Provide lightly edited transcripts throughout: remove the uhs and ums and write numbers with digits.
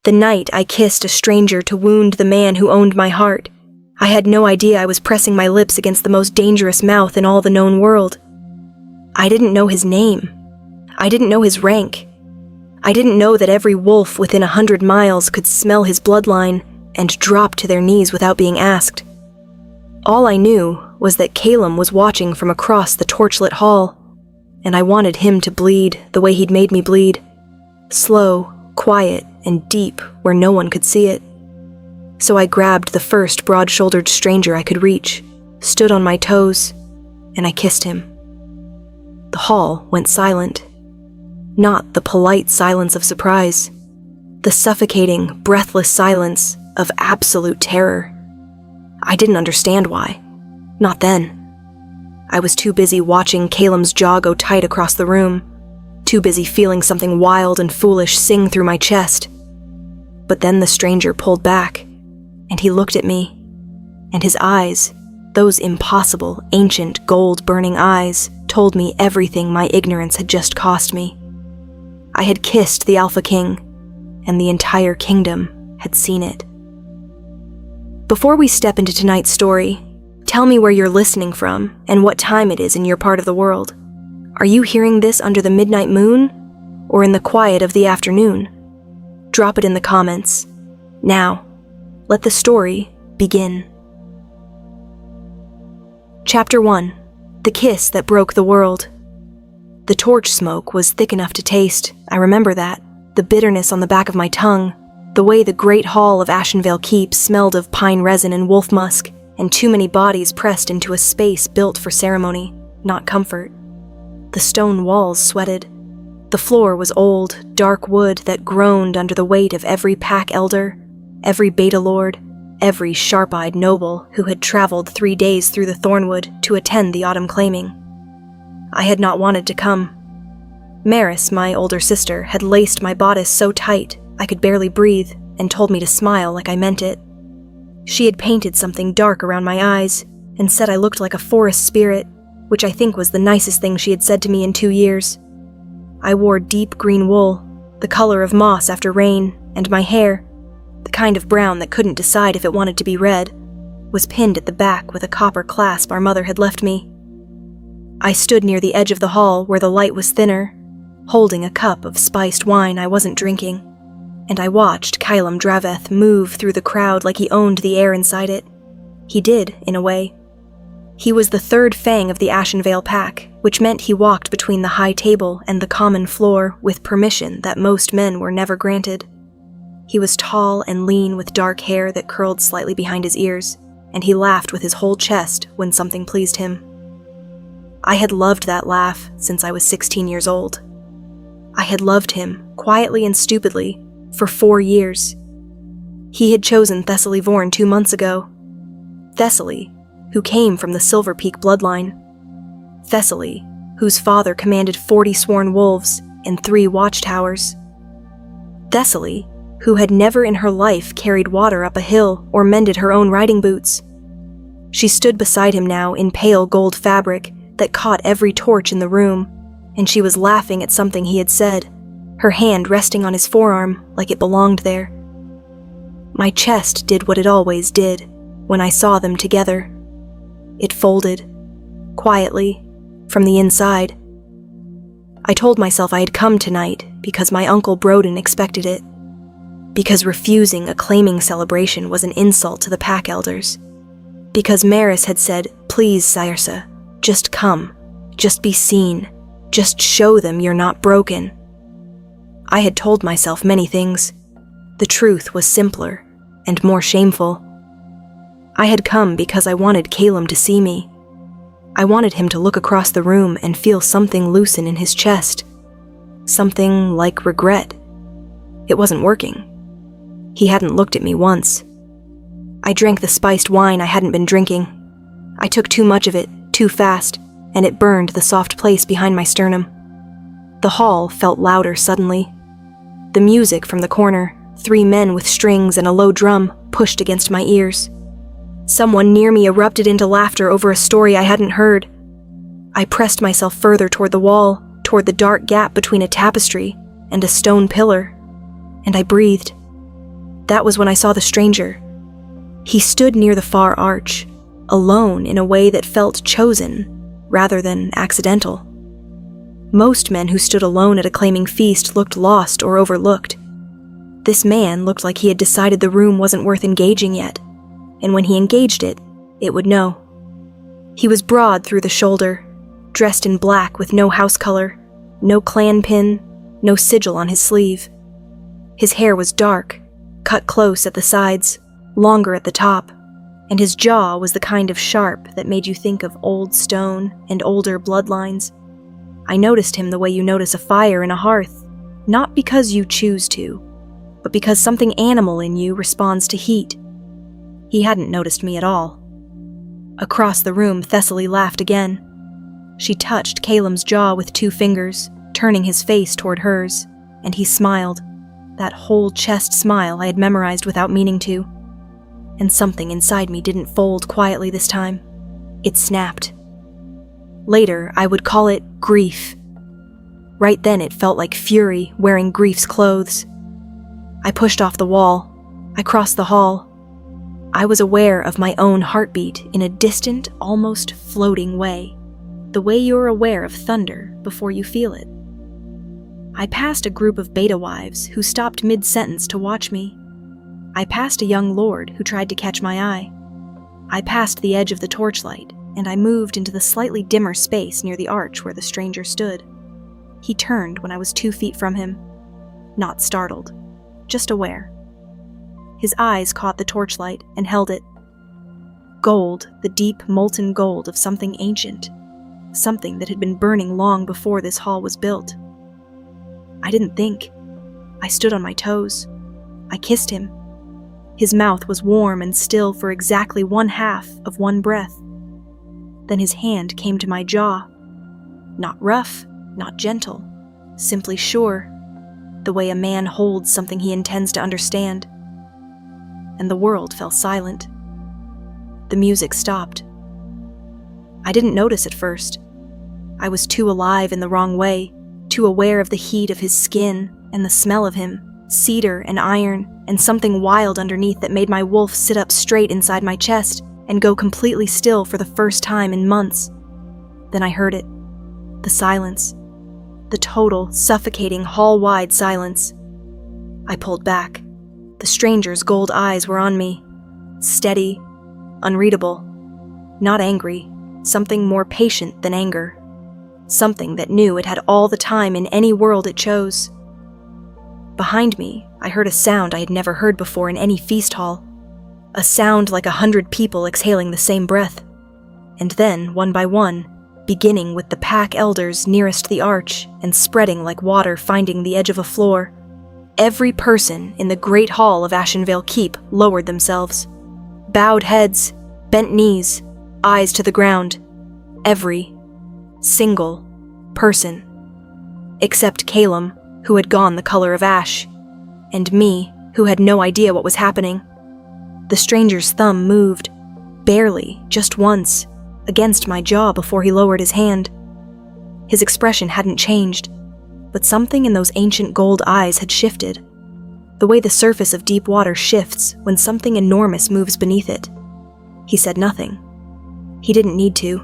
The night I kissed a stranger to wound the man who owned my heart. I had no idea I was pressing my lips against the most dangerous mouth in all the known world. I didn't know his name. I didn't know his rank. I didn't know that every wolf within 100 miles could smell his bloodline and drop to their knees without being asked. All I knew was that Calum was watching from across the torchlit hall, and I wanted him to bleed the way he'd made me bleed. Slow, quiet, and deep where no one could see it. So I grabbed the first broad-shouldered stranger I could reach, stood on my toes, and I kissed him. The hall went silent. Not the polite silence of surprise. The suffocating, breathless silence of absolute terror. I didn't understand why. Not then. I was too busy watching Calum's jaw go tight across the room, too busy feeling something wild and foolish sing through my chest. But then the stranger pulled back, and he looked at me, and his eyes, those impossible, ancient, gold-burning eyes, told me everything my ignorance had just cost me. I had kissed the Alpha King, and the entire kingdom had seen it. Before we step into tonight's story, tell me where you're listening from and what time it is in your part of the world. Are you hearing this under the midnight moon, or in the quiet of the afternoon? Drop it in the comments. Now, let the story begin. Chapter 1. The Kiss That Broke the World. The torch smoke was thick enough to taste, I remember that, the bitterness on the back of my tongue, the way the great hall of Ashenvale Keep smelled of pine resin and wolf musk, and too many bodies pressed into a space built for ceremony, not comfort. The stone walls sweated. The floor was old, dark wood that groaned under the weight of every pack elder, every beta lord, every sharp-eyed noble who had traveled 3 days through the Thornwood to attend the autumn claiming. I had not wanted to come. Maris, my older sister, had laced my bodice so tight I could barely breathe and told me to smile like I meant it. She had painted something dark around my eyes and said I looked like a forest spirit, which I think was the nicest thing she had said to me in 2 years. I wore deep green wool, the color of moss after rain, and my hair, the kind of brown that couldn't decide if it wanted to be red, was pinned at the back with a copper clasp our mother had left me. I stood near the edge of the hall where the light was thinner, holding a cup of spiced wine I wasn't drinking, and I watched Kylum Draveth move through the crowd like he owned the air inside it. He did, in a way. He was the third fang of the Ashenvale pack, which meant he walked between the high table and the common floor with permission that most men were never granted. He was tall and lean with dark hair that curled slightly behind his ears, and he laughed with his whole chest when something pleased him. I had loved that laugh since I was 16 years old. I had loved him, quietly and stupidly, for 4 years. He had chosen Thessaly Vorn 2 months ago. Thessaly, who came from the Silver Peak bloodline. Thessaly, whose father commanded 40 sworn wolves and 3 watchtowers. Thessaly, who had never in her life carried water up a hill or mended her own riding boots. She stood beside him now in pale gold fabric that caught every torch in the room, and she was laughing at something he had said, her hand resting on his forearm like it belonged there. My chest did what it always did when I saw them together. It folded, quietly, from the inside. I told myself I had come tonight because my Uncle Broden expected it, because refusing a claiming celebration was an insult to the pack elders, because Maris had said, "Please, Sairsa, just come, just be seen, just show them you're not broken." I had told myself many things. The truth was simpler and more shameful. I had come because I wanted Calum to see me. I wanted him to look across the room and feel something loosen in his chest. Something like regret. It wasn't working. He hadn't looked at me once. I drank the spiced wine I hadn't been drinking. I took too much of it, too fast, and it burned the soft place behind my sternum. The hall felt louder suddenly. The music from the corner, 3 men with strings and a low drum, pushed against my ears. Someone near me erupted into laughter over a story I hadn't heard. I pressed myself further toward the wall, toward the dark gap between a tapestry and a stone pillar, and I breathed. That was when I saw the stranger. He stood near the far arch, alone in a way that felt chosen rather than accidental. Most men who stood alone at a claiming feast looked lost or overlooked. This man looked like he had decided the room wasn't worth engaging yet, and when he engaged it, it would know. He was broad through the shoulder, dressed in black with no house color, no clan pin, no sigil on his sleeve. His hair was dark, cut close at the sides, longer at the top, and his jaw was the kind of sharp that made you think of old stone and older bloodlines. I noticed him the way you notice a fire in a hearth, not because you choose to, but because something animal in you responds to heat. He hadn't noticed me at all. Across the room, Thessaly laughed again. She touched Calum's jaw with 2 fingers, turning his face toward hers, and he smiled, that whole chest smile I had memorized without meaning to. And something inside me didn't fold quietly this time. It snapped. Later, I would call it grief. Right then it felt like fury wearing grief's clothes. I pushed off the wall. I crossed the hall. I was aware of my own heartbeat in a distant, almost floating way, the way you're aware of thunder before you feel it. I passed a group of beta wives who stopped mid-sentence to watch me. I passed a young lord who tried to catch my eye. I passed the edge of the torchlight, and I moved into the slightly dimmer space near the arch where the stranger stood. He turned when I was 2 feet from him. Not startled, just aware. His eyes caught the torchlight and held it. Gold, the deep, molten gold of something ancient. Something that had been burning long before this hall was built. I didn't think. I stood on my toes. I kissed him. His mouth was warm and still for exactly 1/2 of one breath. Then his hand came to my jaw. Not rough, not gentle, simply sure, the way a man holds something he intends to understand. And the world fell silent. The music stopped. I didn't notice at first. I was too alive in the wrong way, too aware of the heat of his skin and the smell of him, cedar and iron, and something wild underneath that made my wolf sit up straight inside my chest and go completely still for the first time in months. Then I heard it. The silence. The total, suffocating, hall-wide silence. I pulled back. The stranger's gold eyes were on me. Steady, unreadable. Not angry. Something more patient than anger. Something that knew it had all the time in any world it chose. Behind me, I heard a sound I had never heard before in any feast hall. A sound like 100 people exhaling the same breath. And then, one by one, beginning with the pack elders nearest the arch and spreading like water finding the edge of a floor, every person in the great hall of Ashenvale Keep lowered themselves. Bowed heads, bent knees, eyes to the ground. Every single person. Except Calum, who had gone the color of ash, and me, who had no idea what was happening. The stranger's thumb moved, barely, just once, against my jaw before he lowered his hand. His expression hadn't changed, but something in those ancient gold eyes had shifted, the way the surface of deep water shifts when something enormous moves beneath it. He said nothing. He didn't need to.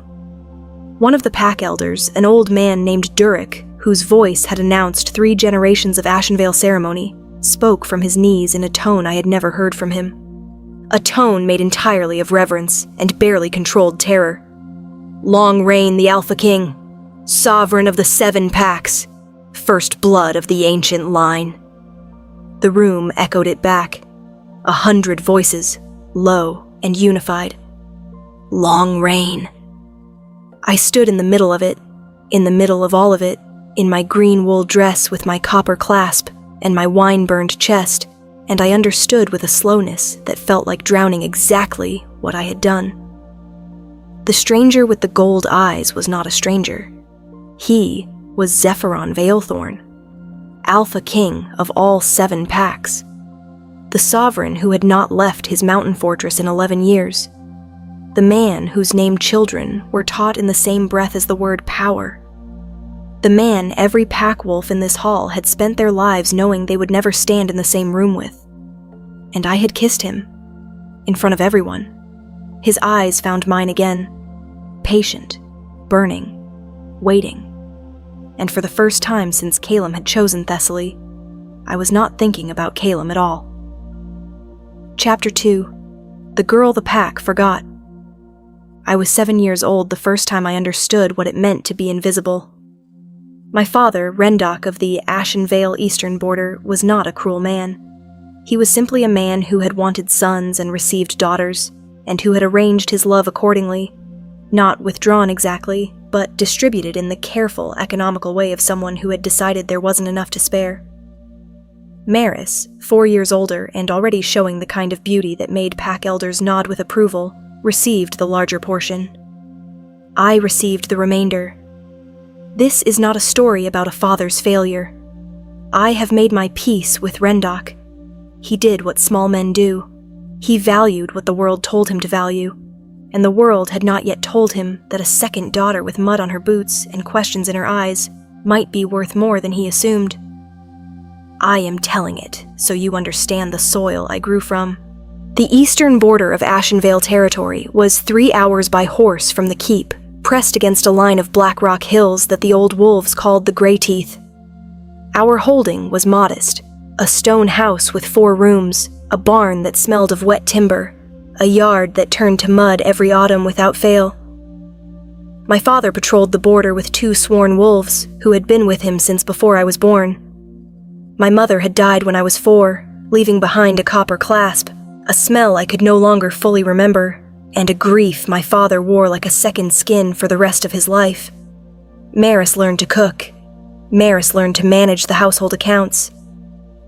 One of the pack elders, an old man named Durek, whose voice had announced 3 generations of Ashenvale ceremony, spoke from his knees in a tone I had never heard from him. A tone made entirely of reverence and barely controlled terror. Long reign the Alpha King, sovereign of the 7 packs, first blood of the ancient line. The room echoed it back, 100 voices, low and unified. Long reign. I stood in the middle of it, in the middle of all of it, in my green wool dress with my copper clasp and my wine-burned chest, and I understood with a slowness that felt like drowning exactly what I had done. The stranger with the gold eyes was not a stranger. He was Zephyron Veilthorn, Alpha King of all 7 packs, the sovereign who had not left his mountain fortress in 11 years, the man whose name children were taught in the same breath as the word power, the man every pack wolf in this hall had spent their lives knowing they would never stand in the same room with. and I had kissed him. In front of everyone. His eyes found mine again. Patient, burning, waiting. And for the first time since Calum had chosen Thessaly, I was not thinking about Calum at all. Chapter 2. The Girl the Pack Forgot. I was 7 years old the first time I understood what it meant to be invisible. My father, Rendok of the Ashenvale Eastern Border, was not a cruel man. He was simply a man who had wanted sons and received daughters, and who had arranged his love accordingly, not withdrawn exactly, but distributed in the careful, economical way of someone who had decided there wasn't enough to spare. Maris, 4 years older and already showing the kind of beauty that made pack elders nod with approval, received the larger portion. I received the remainder. This is not a story about a father's failure. I have made my peace with Rendok. He did what small men do. He valued what the world told him to value, and the world had not yet told him that a second daughter with mud on her boots and questions in her eyes might be worth more than he assumed. I am telling it, so you understand the soil I grew from. The eastern border of Ashenvale territory was 3 hours by horse from the keep, pressed against a line of black rock hills that the old wolves called the Grey Teeth. Our holding was modest, a stone house with 4 rooms, a barn that smelled of wet timber, a yard that turned to mud every autumn without fail. My father patrolled the border with 2 sworn wolves who had been with him since before I was born. My mother had died when I was 4, leaving behind a copper clasp, a smell I could no longer fully remember, and a grief my father wore like a second skin for the rest of his life. Maris learned to cook. Maris learned to manage the household accounts.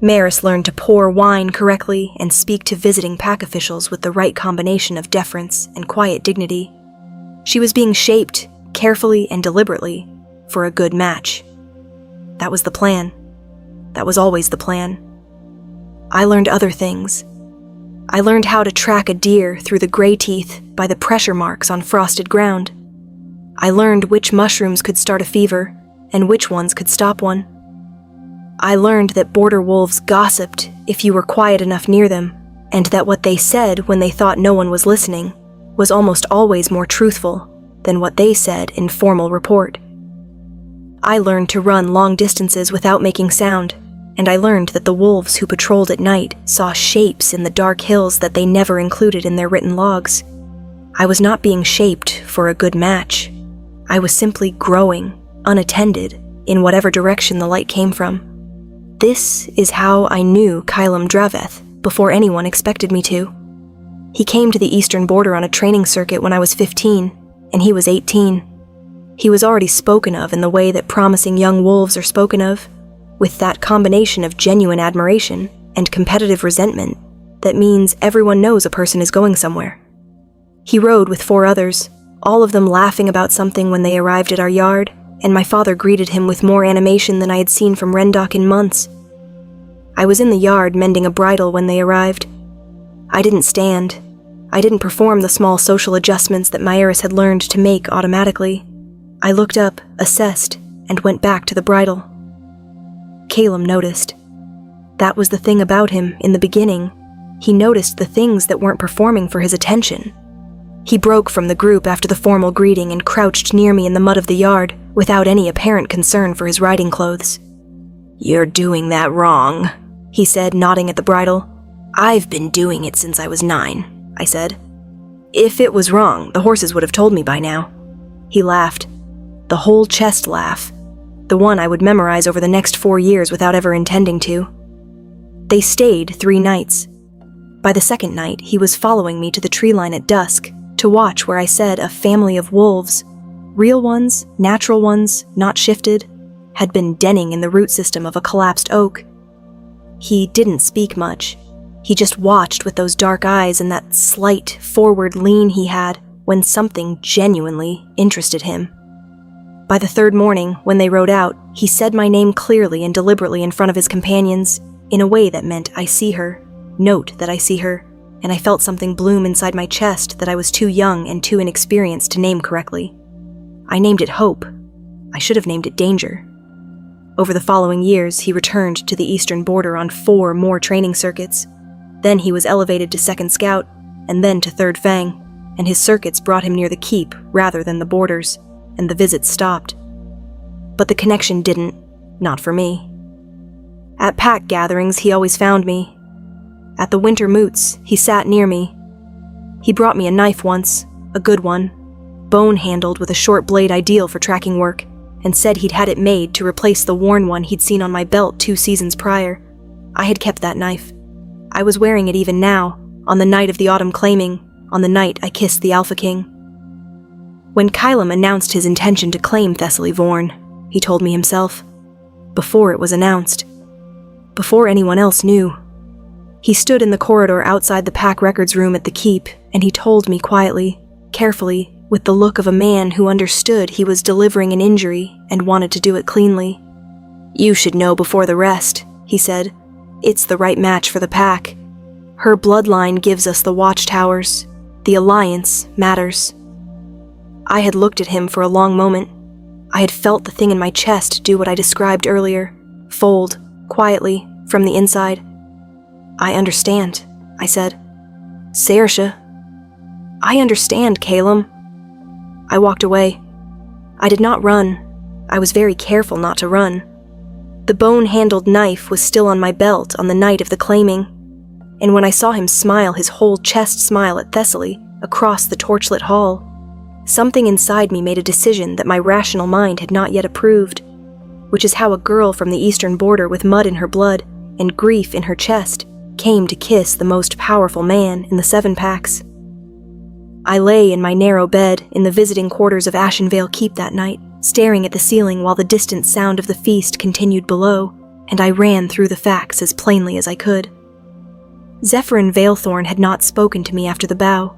Maris learned to pour wine correctly and speak to visiting pack officials with the right combination of deference and quiet dignity. She was being shaped, carefully and deliberately, for a good match. That was the plan. That was always the plan. I learned other things. I learned how to track a deer through the Grey Teeth by the pressure marks on frosted ground. I learned which mushrooms could start a fever and which ones could stop one. I learned that border wolves gossiped if you were quiet enough near them, and that what they said when they thought no one was listening was almost always more truthful than what they said in formal report. I learned to run long distances without making sound, and I learned that the wolves who patrolled at night saw shapes in the dark hills that they never included in their written logs. I was not being shaped for a good match. I was simply growing, unattended, in whatever direction the light came from. This is how I knew Kylam Draveth before anyone expected me to. He came to the eastern border on a training circuit when I was 15, and he was 18. He was already spoken of in the way that promising young wolves are spoken of, with that combination of genuine admiration and competitive resentment that means everyone knows a person is going somewhere. He rode with 4 others, all of them laughing about something when they arrived at our yard, and my father greeted him with more animation than I had seen from Rendok in months. I was in the yard mending a bridle when they arrived. I didn't stand. I didn't perform the small social adjustments that Myaris had learned to make automatically. I looked up, assessed, and went back to the bridle. Calum noticed. That was the thing about him in the beginning. He noticed the things that weren't performing for his attention. He broke from the group after the formal greeting and crouched near me in the mud of the yard, without any apparent concern for his riding clothes. "You're doing that wrong," he said, nodding at the bridle. "I've been doing it since I was 9, I said. "If it was wrong, the horses would have told me by now." He laughed. The whole chest laugh. The one I would memorize over the next 4 years without ever intending to. They stayed 3 nights. By the second night, he was following me to the tree line at dusk to watch where I said a family of wolves, real ones, natural ones, not shifted, had been denning in the root system of a collapsed oak. He didn't speak much. He just watched with those dark eyes and that slight forward lean he had when something genuinely interested him. By the 3rd morning, when they rode out, he said my name clearly and deliberately in front of his companions, in a way that meant I see her, note that I see her, and I felt something bloom inside my chest that I was too young and too inexperienced to name correctly. I named it Hope. I should have named it Danger. Over the following years, he returned to the eastern border on 4 more training circuits. Then he was elevated to second scout, and then to third fang, and his circuits brought him near the keep rather than the borders, and the visits stopped. But the connection didn't, not for me. At pack gatherings, he always found me. At the winter moots, he sat near me. He brought me a knife once, a good one, bone-handled with a short blade ideal for tracking work, and said he'd had it made to replace the worn one he'd seen on my belt 2 seasons prior. I had kept that knife. I was wearing it even now, on the night of the autumn claiming, on the night I kissed the Alpha King. When Kylam announced his intention to claim Thessaly Vorn, he told me himself. Before it was announced. Before anyone else knew. He stood in the corridor outside the pack records room at the keep, and he told me quietly, carefully, with the look of a man who understood he was delivering an injury and wanted to do it cleanly. "You should know before the rest," he said. "It's the right match for the pack. Her bloodline gives us the watchtowers. The alliance matters." I had looked at him for a long moment. I had felt the thing in my chest do what I described earlier, fold, quietly, from the inside. "I understand," I said. "Saoirse." "I understand, Kylam." I walked away. I did not run. I was very careful not to run. The bone-handled knife was still on my belt on the night of the claiming, and when I saw him smile his whole chest smile at Thessaly across the torchlit hall, something inside me made a decision that my rational mind had not yet approved, which is how a girl from the eastern border with mud in her blood and grief in her chest came to kiss the most powerful man in the 7 packs. I lay in my narrow bed in the visiting quarters of Ashenvale Keep that night, staring at the ceiling while the distant sound of the feast continued below, and I ran through the facts as plainly as I could. Zephyrin Veilthorn had not spoken to me after the bow.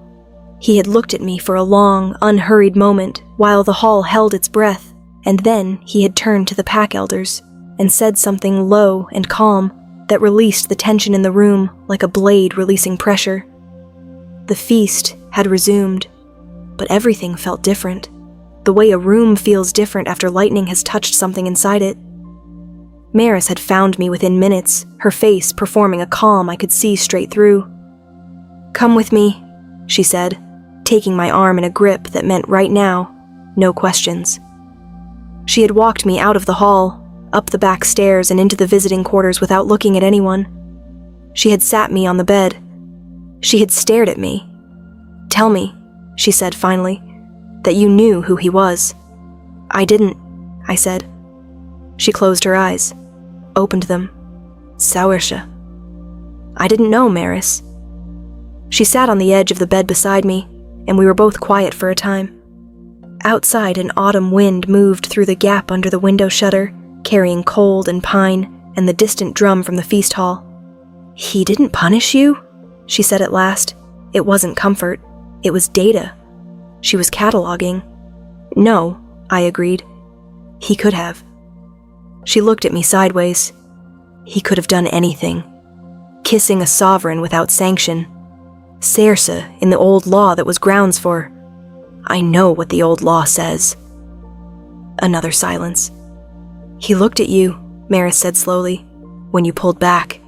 He had looked at me for a long, unhurried moment while the hall held its breath, and then he had turned to the pack elders and said something low and calm that released the tension in the room like a blade releasing pressure. The feast had resumed, but everything felt different, the way a room feels different after lightning has touched something inside it. Maris had found me within minutes, her face performing a calm I could see straight through. "Come with me," she said, taking my arm in a grip that meant right now, no questions. She had walked me out of the hall, up the back stairs and into the visiting quarters without looking at anyone. She had sat me on the bed. She had stared at me. "Tell me," she said finally, "that you knew who he was." "I didn't," I said. She closed her eyes, opened them. "Saoirse." "I didn't know, Maris." She sat on the edge of the bed beside me, and we were both quiet for a time. Outside, an autumn wind moved through the gap under the window shutter, carrying cold and pine and the distant drum from the feast hall. "He didn't punish you?" she said at last. It wasn't comfort. It was data. She was cataloging. "No," I agreed. "He could have." She looked at me sideways. "He could have done anything. Kissing a sovereign without sanction. Saoirse in the old law that was grounds for. I know what the old law says." Another silence. "He looked at you," Maris said slowly, "when you pulled back.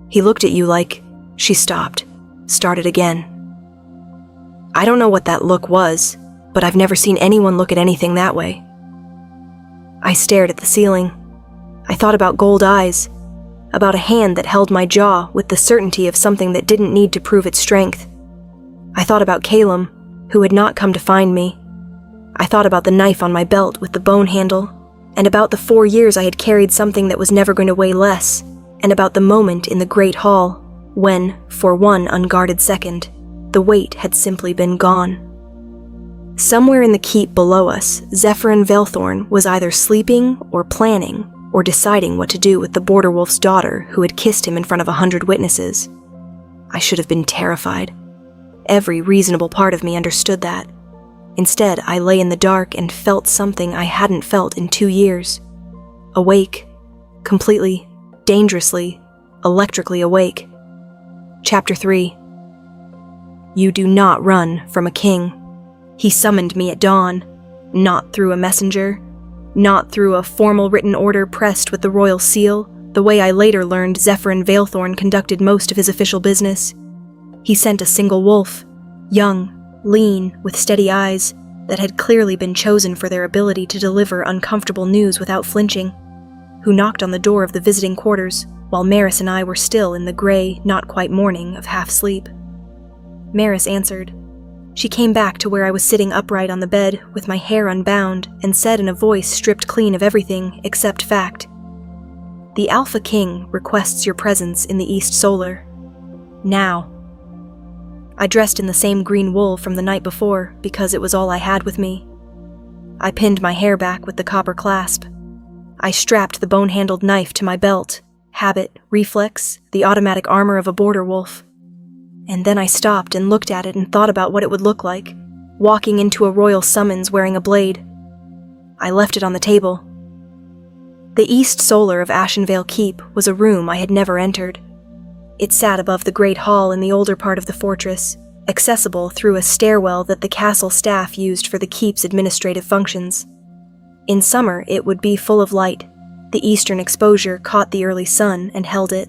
He looked at you like..." She stopped, started again. "I don't know what that look was, but I've never seen anyone look at anything that way." I stared at the ceiling. I thought about gold eyes, about a hand that held my jaw with the certainty of something that didn't need to prove its strength. I thought about Kylam, who had not come to find me. I thought about the knife on my belt with the bone handle, and about the 4 years I had carried something that was never going to weigh less, and about the moment in the Great Hall when, for one unguarded second, the weight had simply been gone. Somewhere in the keep below us, Zephyrin Veilthorn was either sleeping or planning or deciding what to do with the border wolf's daughter who had kissed him in front of 100 witnesses. I should have been terrified. Every reasonable part of me understood that. Instead, I lay in the dark and felt something I hadn't felt in 2 years. Awake. Completely, dangerously, electrically awake. Chapter 3. You do not run from a king. He summoned me at dawn, not through a messenger, not through a formal written order pressed with the royal seal, the way I later learned Zephyrin Veilthorn conducted most of his official business. He sent a single wolf, young, lean, with steady eyes, that had clearly been chosen for their ability to deliver uncomfortable news without flinching, who knocked on the door of the visiting quarters while Maris and I were still in the gray, not quite morning of half-sleep. Maris answered. She came back to where I was sitting upright on the bed with my hair unbound and said in a voice stripped clean of everything except fact, "The Alpha King requests your presence in the East Solar. Now." I dressed in the same green wool from the night before because it was all I had with me. I pinned my hair back with the copper clasp. I strapped the bone-handled knife to my belt, habit, reflex, the automatic armor of a border wolf. And then I stopped and looked at it and thought about what it would look like, walking into a royal summons wearing a blade. I left it on the table. The East Solar of Ashenvale Keep was a room I had never entered. It sat above the great hall in the older part of the fortress, accessible through a stairwell that the castle staff used for the keep's administrative functions. In summer, it would be full of light. The eastern exposure caught the early sun and held it.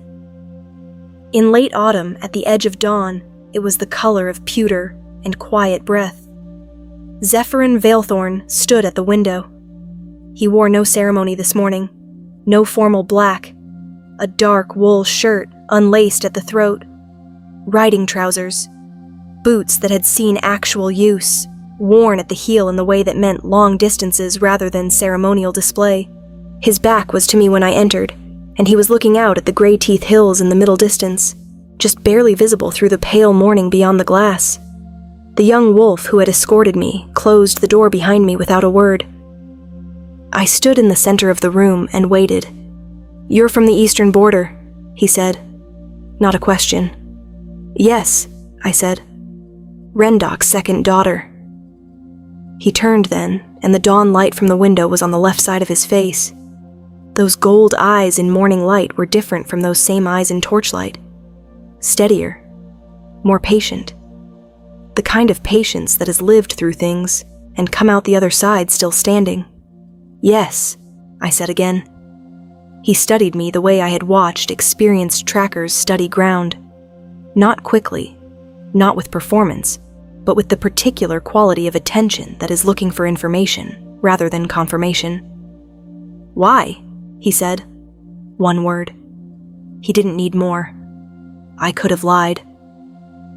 In late autumn, at the edge of dawn, it was the color of pewter and quiet breath. Zephyrin Veilthorn stood at the window. He wore no ceremony this morning, no formal black, a dark wool shirt unlaced at the throat, riding trousers, boots that had seen actual use, worn at the heel in the way that meant long distances rather than ceremonial display. His back was to me when I entered, and he was looking out at the Grey Teeth Hills in the middle distance, just barely visible through the pale morning beyond the glass. The young wolf who had escorted me closed the door behind me without a word. I stood in the center of the room and waited. "You're from the eastern border," he said. Not a question. "Yes," I said. "Rendok's second daughter." He turned then, and the dawn light from the window was on the left side of his face. Those gold eyes in morning light were different from those same eyes in torchlight. Steadier. More patient. The kind of patience that has lived through things and come out the other side still standing. "Yes," I said again. He studied me the way I had watched experienced trackers study ground. Not quickly, not with performance, but with the particular quality of attention that is looking for information rather than confirmation. "Why?" he said. One word. He didn't need more. I could have lied.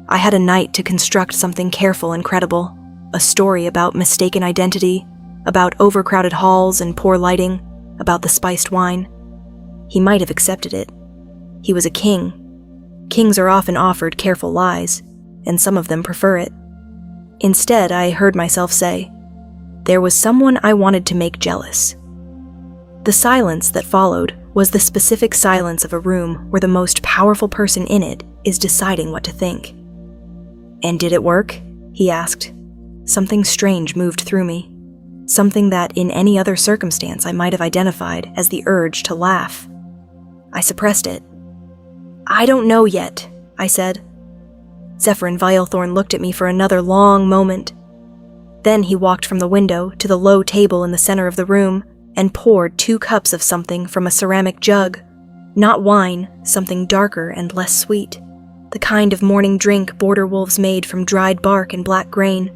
I had a night to construct something careful and credible, a story about mistaken identity, about overcrowded halls and poor lighting, about the spiced wine. He might have accepted it. He was a king. Kings are often offered careful lies, and some of them prefer it. Instead, I heard myself say, "There was someone I wanted to make jealous." The silence that followed was the specific silence of a room where the most powerful person in it is deciding what to think. "And did it work?" he asked. Something strange moved through me. Something that, in any other circumstance, I might have identified as the urge to laugh. I suppressed it. "I don't know yet," I said. Zephyrin Veilthorn looked at me for another long moment. Then he walked from the window to the low table in the center of the room and poured 2 cups of something from a ceramic jug. Not wine, something darker and less sweet. The kind of morning drink border wolves made from dried bark and black grain.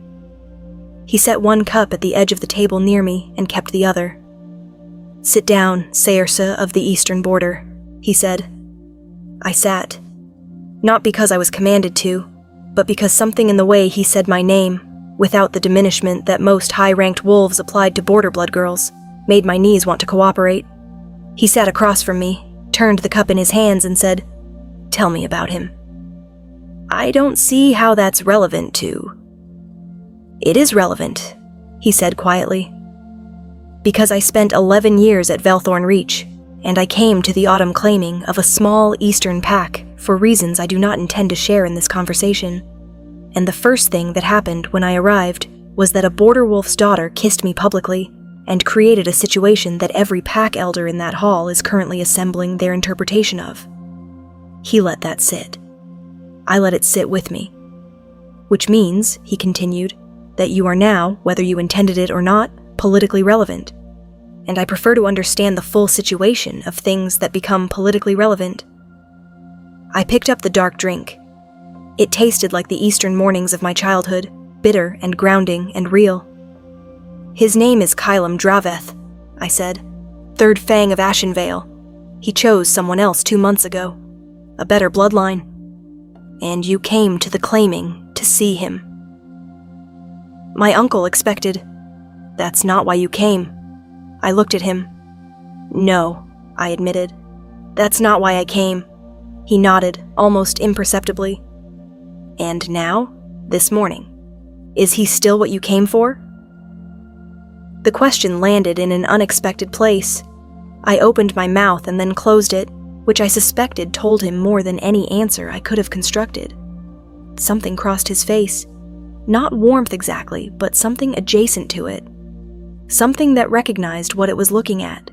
He set 1 cup at the edge of the table near me and kept the other. "Sit down, Sayersa of the eastern border," he said. I sat. Not because I was commanded to, but because something in the way he said my name, without the diminishment that most high-ranked wolves applied to border blood girls, made my knees want to cooperate. He sat across from me, turned the cup in his hands and said, "Tell me about him." "I don't see how that's relevant to." "It is relevant," he said quietly. "Because I spent 11 years at Velthorn Reach, and I came to the autumn claiming of a small eastern pack for reasons I do not intend to share in this conversation. And the first thing that happened when I arrived was that a border wolf's daughter kissed me publicly and created a situation that every pack elder in that hall is currently assembling their interpretation of. He let that sit. I let it sit with me. Which means, he continued, that you are now, whether you intended it or not, politically relevant. and I prefer to understand the full situation of things that become politically relevant. I picked up the dark drink. It tasted like the eastern mornings of my childhood, bitter and grounding and real. "His name is Kylam Draveth," I said. "Third Fang of Ashenvale. He chose someone else 2 months ago. A better bloodline. And you came to the claiming to see him." My uncle expected. "That's not why you came." I looked at him. "No," I admitted. "That's not why I came." He nodded, almost imperceptibly. "And now? This morning. Is he still what you came for?" The question landed in an unexpected place. I opened my mouth and then closed it, which I suspected told him more than any answer I could have constructed. Something crossed his face. Not warmth exactly, but something adjacent to it. Something that recognized what it was looking at.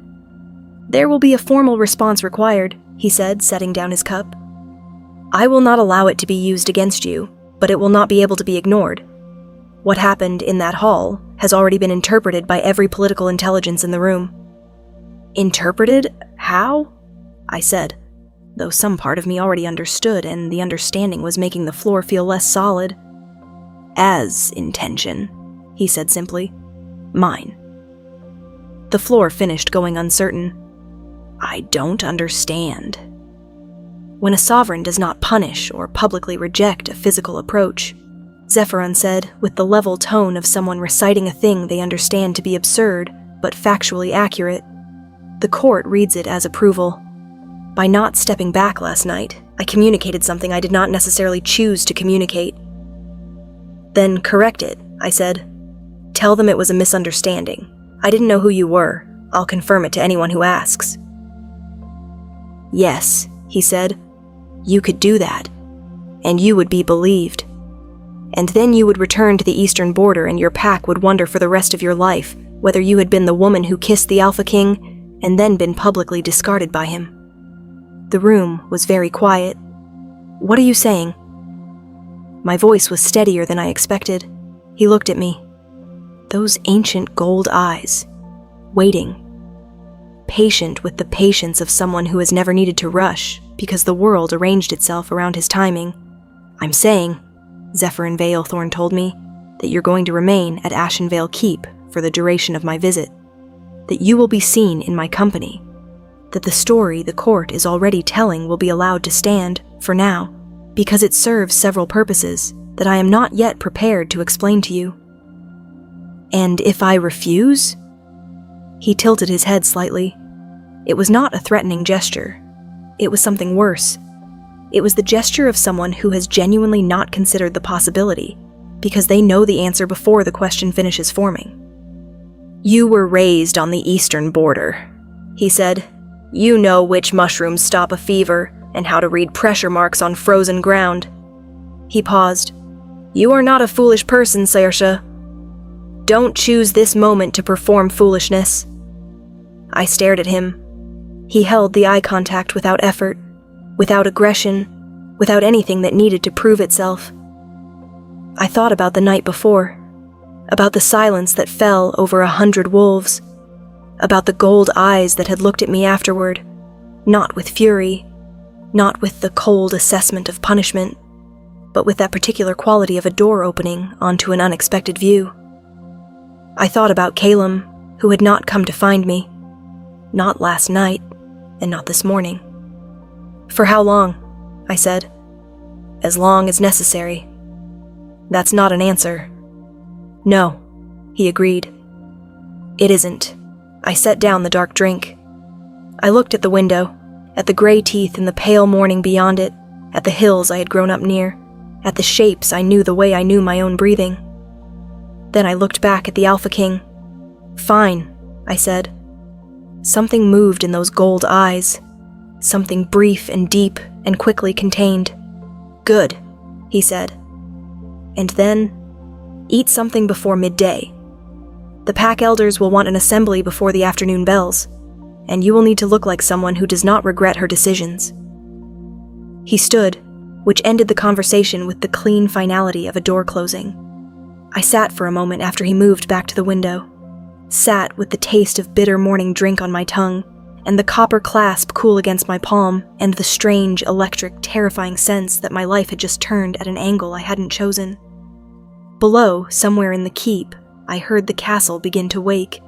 "There will be a formal response required," he said, setting down his cup. "I will not allow it to be used against you, but it will not be able to be ignored. What happened in that hall has already been interpreted by every political intelligence in the room." "Interpreted? How?" I said, though some part of me already understood, and the understanding was making the floor feel less solid. "As intention," he said simply. "Mine." The floor finished going uncertain. "I don't understand." "When a sovereign does not punish or publicly reject a physical approach," Zephyrin said, with the level tone of someone reciting a thing they understand to be absurd, but factually accurate, "the court reads it as approval. By not stepping back last night, I communicated something I did not necessarily choose to communicate." "Then correct it," I said. "Tell them it was a misunderstanding. I didn't know who you were. I'll confirm it to anyone who asks." "Yes," he said. "You could do that. And you would be believed. And then you would return to the eastern border and your pack would wonder for the rest of your life whether you had been the woman who kissed the Alpha King and then been publicly discarded by him." The room was very quiet. "What are you saying?" My voice was steadier than I expected. He looked at me. Those ancient gold eyes. Waiting. Patient with the patience of someone who has never needed to rush because the world arranged itself around his timing. "I'm saying," Zephyrin Veilthorn told me, "that you're going to remain at Ashenvale Keep for the duration of my visit. That you will be seen in my company. That the story the court is already telling will be allowed to stand, for now, because it serves several purposes that I am not yet prepared to explain to you." "And if I refuse?" He tilted his head slightly. It was not a threatening gesture. It was something worse. It was the gesture of someone who has genuinely not considered the possibility, because they know the answer before the question finishes forming. "You were raised on the eastern border," he said. "You know which mushrooms stop a fever, and how to read pressure marks on frozen ground." He paused. "You are not a foolish person, Saoirse. Don't choose this moment to perform foolishness." I stared at him. He held the eye contact without effort, without aggression, without anything that needed to prove itself. I thought about the night before, about the silence that fell over 100 wolves, about the gold eyes that had looked at me afterward, not with fury, not with the cold assessment of punishment, but with that particular quality of a door opening onto an unexpected view. I thought about Calum, who had not come to find me, not last night, and not this morning. "For how long?" I said. "As long as necessary." "That's not an answer." "No," he agreed. "It isn't." I set down the dark drink. I looked at the window, at the gray teeth in the pale morning beyond it, at the hills I had grown up near, at the shapes I knew the way I knew my own breathing. Then I looked back at the Alpha King. "Fine," I said. Something moved in those gold eyes, something brief and deep and quickly contained. "Good," he said. "And then, eat something before midday. The pack elders will want an assembly before the afternoon bells, and you will need to look like someone who does not regret her decisions." He stood, which ended the conversation with the clean finality of a door closing. I sat for a moment after he moved back to the window. sat with the taste of bitter morning drink on my tongue, and the copper clasp cool against my palm, and the strange, electric, terrifying sense that my life had just turned at an angle I hadn't chosen. Below, somewhere in the keep, I heard the castle begin to wake,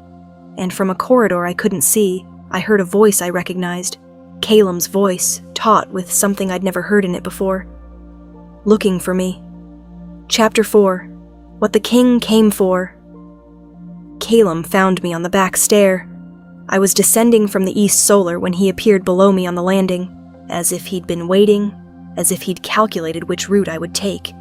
and from a corridor I couldn't see, I heard a voice I recognized, Caelim's voice, taut with something I'd never heard in it before. Looking for me. Chapter 4. What the King Came For. Caelim found me on the back stair. I was descending from the east solar when he appeared below me on the landing, as if he'd been waiting, as if he'd calculated which route I would take,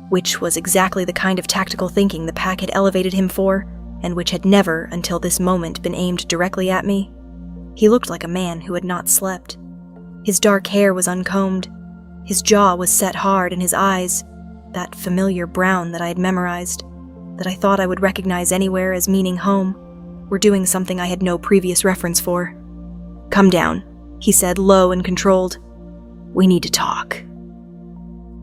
which was exactly the kind of tactical thinking the pack had elevated him for, and which had never, until this moment, been aimed directly at me. He looked like a man who had not slept. His dark hair was uncombed. His jaw was set hard, and his eyes, that familiar brown that I had memorized, that I thought I would recognize anywhere as meaning home, were doing something I had no previous reference for. "Come down," he said, low and controlled. "We need to talk."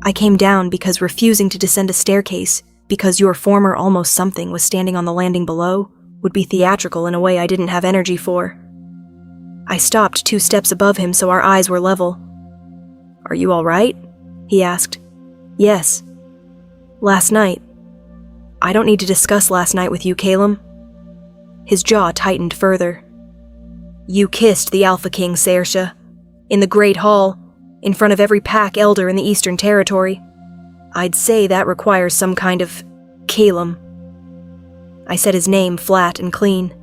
I came down because refusing to descend a staircase, because your former almost something was standing on the landing below, would be theatrical in a way I didn't have energy for. I stopped 2 steps above him so our eyes were level. "Are you all right?" he asked. "Yes." "Last night." "I don't need to discuss last night with you, Caelim." His jaw tightened further. "You kissed the Alpha King, Saoirse, in the Great Hall, in front of every pack elder in the Eastern Territory. I'd say that requires some kind of Caelim." I said his name flat and clean.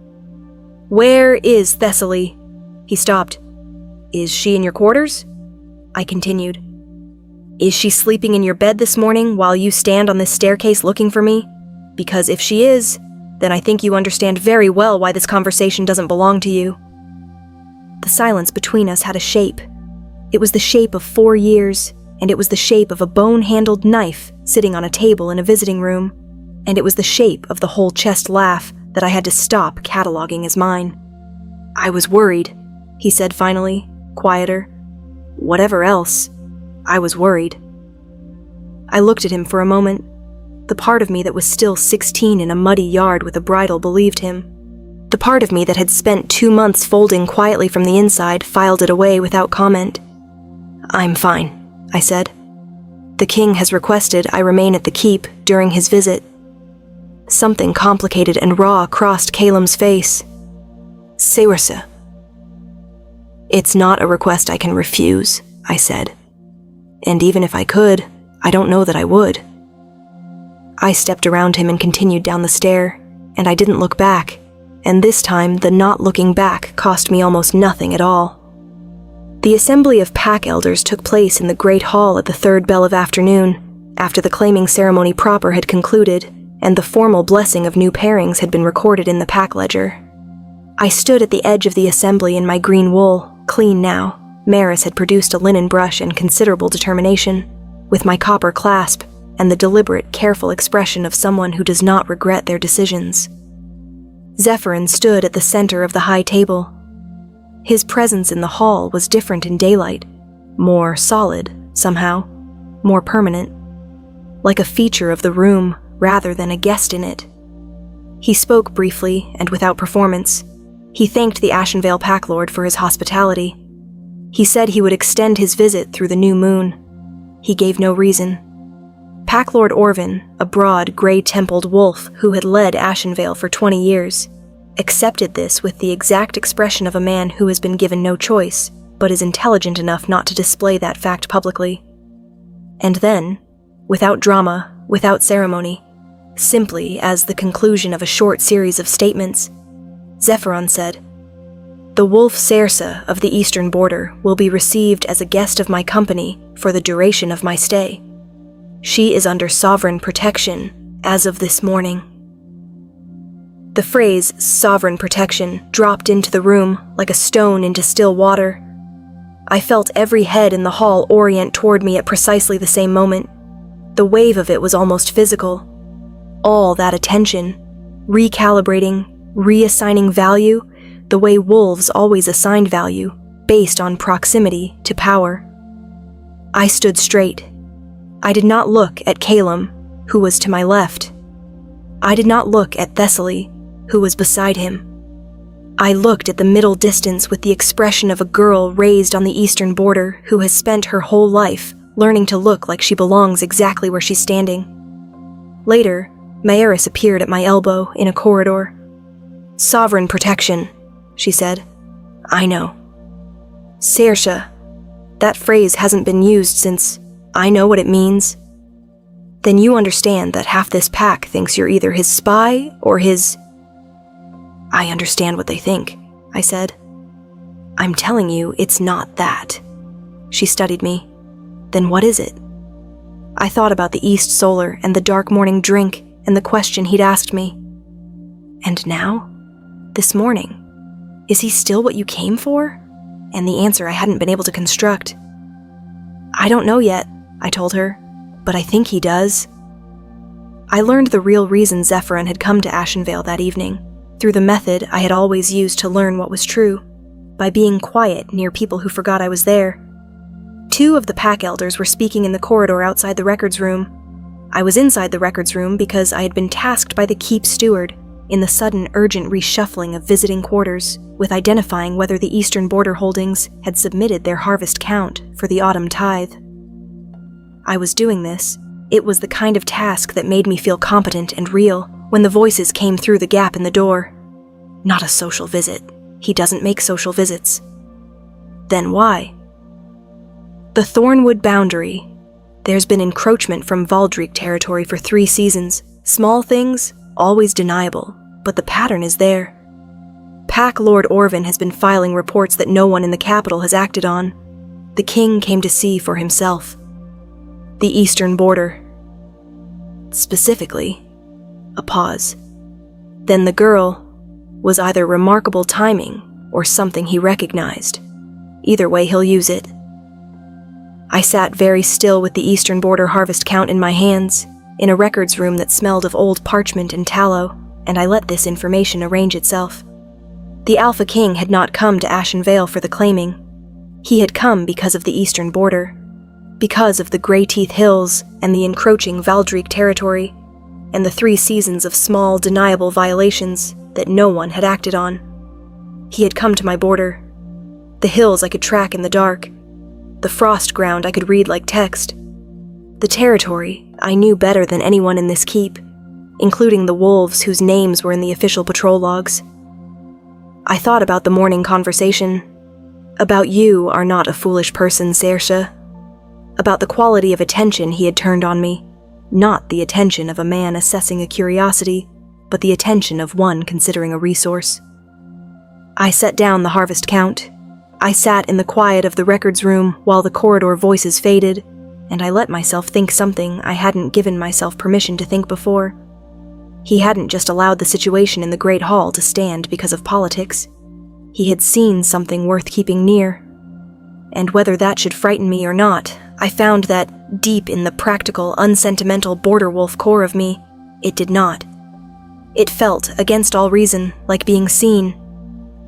"Where is Thessaly?" He stopped. "Is she in your quarters?" I continued. "Is she sleeping in your bed this morning while you stand on this staircase looking for me? Because if she is, then I think you understand very well why this conversation doesn't belong to you." The silence between us had a shape. It was the shape of 4 years, and it was the shape of a bone-handled knife sitting on a table in a visiting room, and it was the shape of the whole chest laugh that I had to stop cataloging as mine. "I was worried," he said finally, quieter. "Whatever else, I was worried." I looked at him for a moment. The part of me that was still 16 in a muddy yard with a bridle believed him. The part of me that had spent 2 months folding quietly from the inside filed it away without comment. "I'm fine," I said. "The king has requested I remain at the keep during his visit." Something complicated and raw crossed Caelim's face. "Saoirse." "It's not a request I can refuse," I said. "And even if I could, I don't know that I would." I stepped around him and continued down the stair, and I didn't look back, and this time the not looking back cost me almost nothing at all. The assembly of pack elders took place in the great hall at the 3rd bell of afternoon, after the claiming ceremony proper had concluded, and the formal blessing of new pairings had been recorded in the pack ledger. I stood at the edge of the assembly in my green wool, clean now. Maris had produced a linen brush and considerable determination, with my copper clasp and the deliberate, careful expression of someone who does not regret their decisions. Zephyrin stood at the center of the high table. His presence in the hall was different in daylight, more solid, somehow, more permanent, like a feature of the room rather than a guest in it. He spoke briefly and without performance. He thanked the Ashenvale Packlord for his hospitality. He said he would extend his visit through the new moon. He gave no reason. Packlord Orvin, a broad, gray-templed wolf who had led Ashenvale for 20 years, accepted this with the exact expression of a man who has been given no choice, but is intelligent enough not to display that fact publicly. And then, without drama, without ceremony, simply as the conclusion of a short series of statements, Zephyrin said, "The wolf Saoirse of the eastern border will be received as a guest of my company for the duration of my stay. She is under sovereign protection as of this morning." The phrase, sovereign protection, dropped into the room like a stone into still water. I felt every head in the hall orient toward me at precisely the same moment. The wave of it was almost physical. All that attention, recalibrating, reassigning value, the way wolves always assigned value, based on proximity to power. I stood straight. I did not look at Caelim, who was to my left. I did not look at Thessaly, who was beside him. I looked at the middle distance with the expression of a girl raised on the eastern border who has spent her whole life learning to look like she belongs exactly where she's standing. Later, Mayeris appeared at my elbow in a corridor. "Sovereign protection," she said. "I know." "Saoirse, that phrase hasn't been used since I know what it means." "Then you understand that half this pack thinks you're either his spy or his—" "I understand what they think," I said. "I'm telling you, it's not that." She studied me. "Then what is it?" I thought about the East Solar and the dark morning drink and the question he'd asked me. And now? This morning? Is he still what you came for? And the answer I hadn't been able to construct. "I don't know yet," I told her, "but I think he does." I learned the real reason Zephyrin had come to Ashenvale that evening, through the method I had always used to learn what was true, by being quiet near people who forgot I was there. 2 of the pack elders were speaking in the corridor outside the records room. I was inside the records room because I had been tasked by the keep steward, in the sudden urgent reshuffling of visiting quarters, with identifying whether the eastern border holdings had submitted their harvest count for the autumn tithe. I was doing this. It was the kind of task that made me feel competent and real when the voices came through the gap in the door. "Not a social visit. He doesn't make social visits." "Then why?" "The Thornwood boundary. There's been encroachment from Valdreek territory for 3 seasons. Small things, always deniable, but the pattern is there. Pack Lord Orvin has been filing reports that no one in the capital has acted on. The king came to see for himself. The eastern border. Specifically," a pause. "Then the girl was either remarkable timing or something he recognized. Either way, he'll use it." I sat very still with the eastern border harvest count in my hands, in a records room that smelled of old parchment and tallow, and I let this information arrange itself. The Alpha King had not come to Ashenvale for the claiming. He had come because of the eastern border, because of the Greyteeth Hills and the encroaching Valdreek territory, and the 3 seasons of small, deniable violations that no one had acted on. He had come to my border. The hills I could track in the dark. The frost ground I could read like text. The territory I knew better than anyone in this keep, including the wolves whose names were in the official patrol logs. I thought about the morning conversation. About you are not a foolish person, Saoirse. About the quality of attention he had turned on me. Not the attention of a man assessing a curiosity, but the attention of one considering a resource. I set down the harvest count. I sat in the quiet of the records room while the corridor voices faded, and I let myself think something I hadn't given myself permission to think before. He hadn't just allowed the situation in the Great Hall to stand because of politics. He had seen something worth keeping near. And whether that should frighten me or not, I found that, deep in the practical, unsentimental border wolf core of me, it did not. It felt, against all reason, like being seen,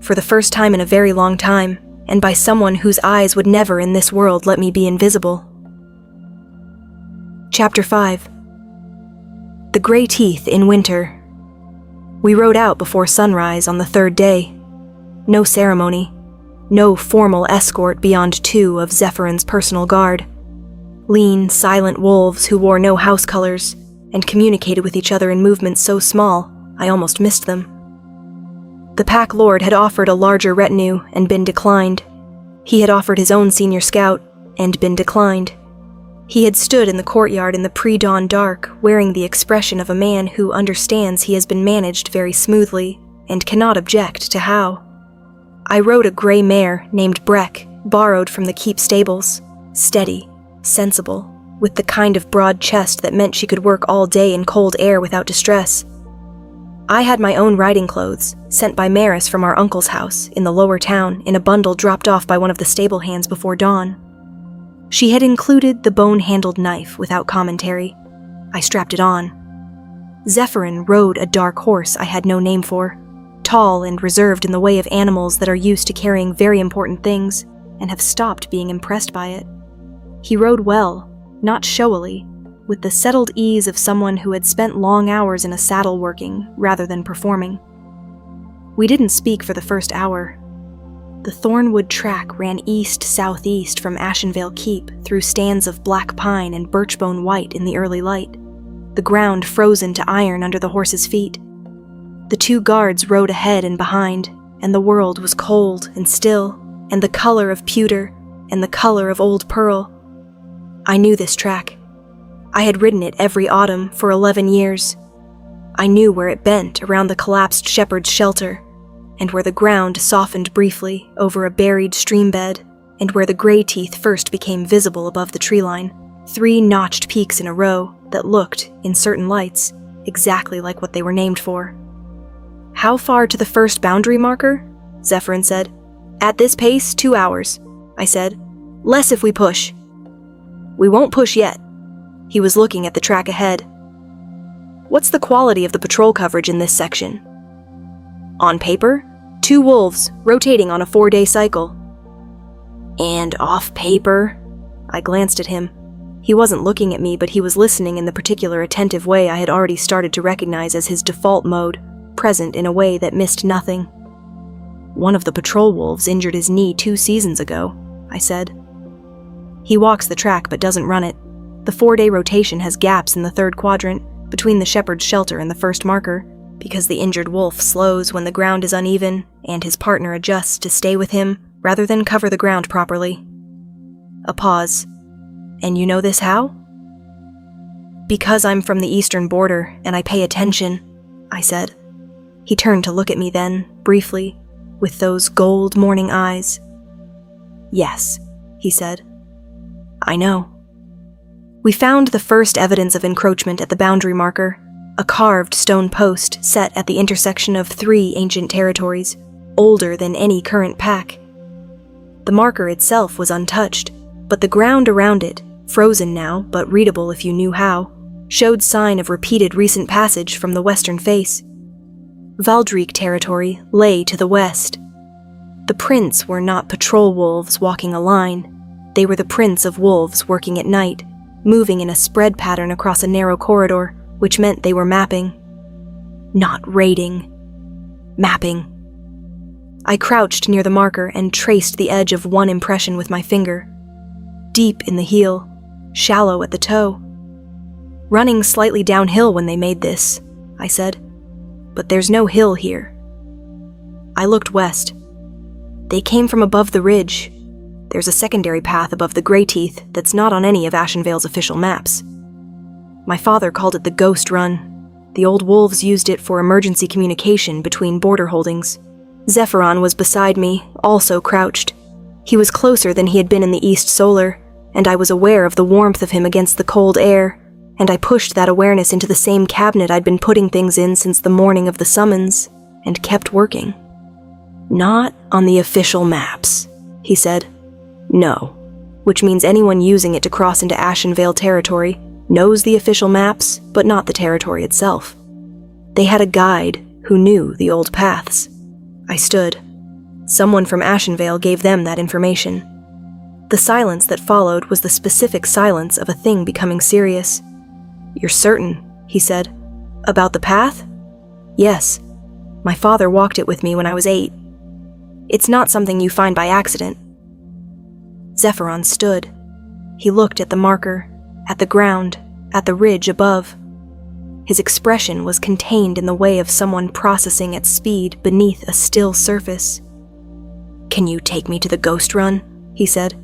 for the first time in a very long time, and by someone whose eyes would never in this world let me be invisible. Chapter 5. The Greyteeth in winter. We rode out before sunrise on the 3rd day. No ceremony. No formal escort beyond 2 of Zephyrin's personal guard. Lean, silent wolves who wore no house colors and communicated with each other in movements so small, I almost missed them. The pack lord had offered a larger retinue and been declined. He had offered his own senior scout and been declined. He had stood in the courtyard in the pre-dawn dark, wearing the expression of a man who understands he has been managed very smoothly and cannot object to how. I rode a gray mare named Breck, borrowed from the keep stables, steady, sensible, with the kind of broad chest that meant she could work all day in cold air without distress. I had my own riding clothes, sent by Maris from our uncle's house in the lower town in a bundle dropped off by one of the stable hands before dawn. She had included the bone-handled knife without commentary. I strapped it on. Zephyrin rode a dark horse I had no name for, tall and reserved in the way of animals that are used to carrying very important things and have stopped being impressed by it. He rode well, not showily, with the settled ease of someone who had spent long hours in a saddle working rather than performing. We didn't speak for the first hour. The Thornwood track ran east-southeast from Ashenvale Keep through stands of black pine and birchbone white in the early light, the ground frozen to iron under the horses' feet. The two guards rode ahead and behind, and the world was cold and still, and the color of pewter, and the color of old pearl. I knew this track. I had ridden it every autumn for 11 years. I knew where it bent around the collapsed shepherd's shelter, and where the ground softened briefly over a buried stream bed, and where the gray teeth first became visible above the tree line, 3 notched peaks in a row that looked, in certain lights, exactly like what they were named for. "How far to the first boundary marker?" Zephyrin said. "At this pace, 2 hours," I said. "Less if we push." "We won't push yet." He was looking at the track ahead. "What's the quality of the patrol coverage in this section?" "On paper, 2 wolves, rotating on a 4-day cycle." "And off paper?" I glanced at him. He wasn't looking at me, but he was listening in the particular attentive way I had already started to recognize as his default mode, present in a way that missed nothing. "One of the patrol wolves injured his knee 2 seasons ago," I said. "He walks the track but doesn't run it. The 4-day rotation has gaps in the 3rd quadrant, between the shepherd's shelter and the first marker, because the injured wolf slows when the ground is uneven, and his partner adjusts to stay with him rather than cover the ground properly." A pause. "And you know this how?" "Because I'm from the eastern border, and I pay attention," I said. He turned to look at me then, briefly, with those gold morning eyes. "Yes," he said. "I know." We found the first evidence of encroachment at the boundary marker, a carved stone post set at the intersection of 3 ancient territories, older than any current pack. The marker itself was untouched, but the ground around it, frozen now but readable if you knew how, showed sign of repeated recent passage from the western face. Valdreek territory lay to the west. The prints were not patrol wolves walking a line. They were the prints of wolves working at night, moving in a spread pattern across a narrow corridor, which meant they were mapping. Not raiding. Mapping. I crouched near the marker and traced the edge of one impression with my finger. Deep in the heel, shallow at the toe. "Running slightly downhill when they made this," I said. "But there's no hill here." I looked west. "They came from above the ridge. There's a secondary path above the Grey Teeth that's not on any of Ashenvale's official maps. My father called it the Ghost Run. The old wolves used it for emergency communication between border holdings." Zephyron was beside me, also crouched. He was closer than he had been in the East Solar, and I was aware of the warmth of him against the cold air, and I pushed that awareness into the same cabinet I'd been putting things in since the morning of the summons, and kept working. "Not on the official maps," he said. "No, which means anyone using it to cross into Ashenvale territory knows the official maps, but not the territory itself. They had a guide who knew the old paths." I stood. Someone from Ashenvale gave them that information. The silence that followed was the specific silence of a thing becoming serious. "You're certain," he said. "About the path?" "Yes. My father walked it with me when I was 8. It's not something you find by accident." Zephyron stood. He looked at the marker, at the ground, at the ridge above. His expression was contained in the way of someone processing at speed beneath a still surface. "Can you take me to the Ghost Run?" he said.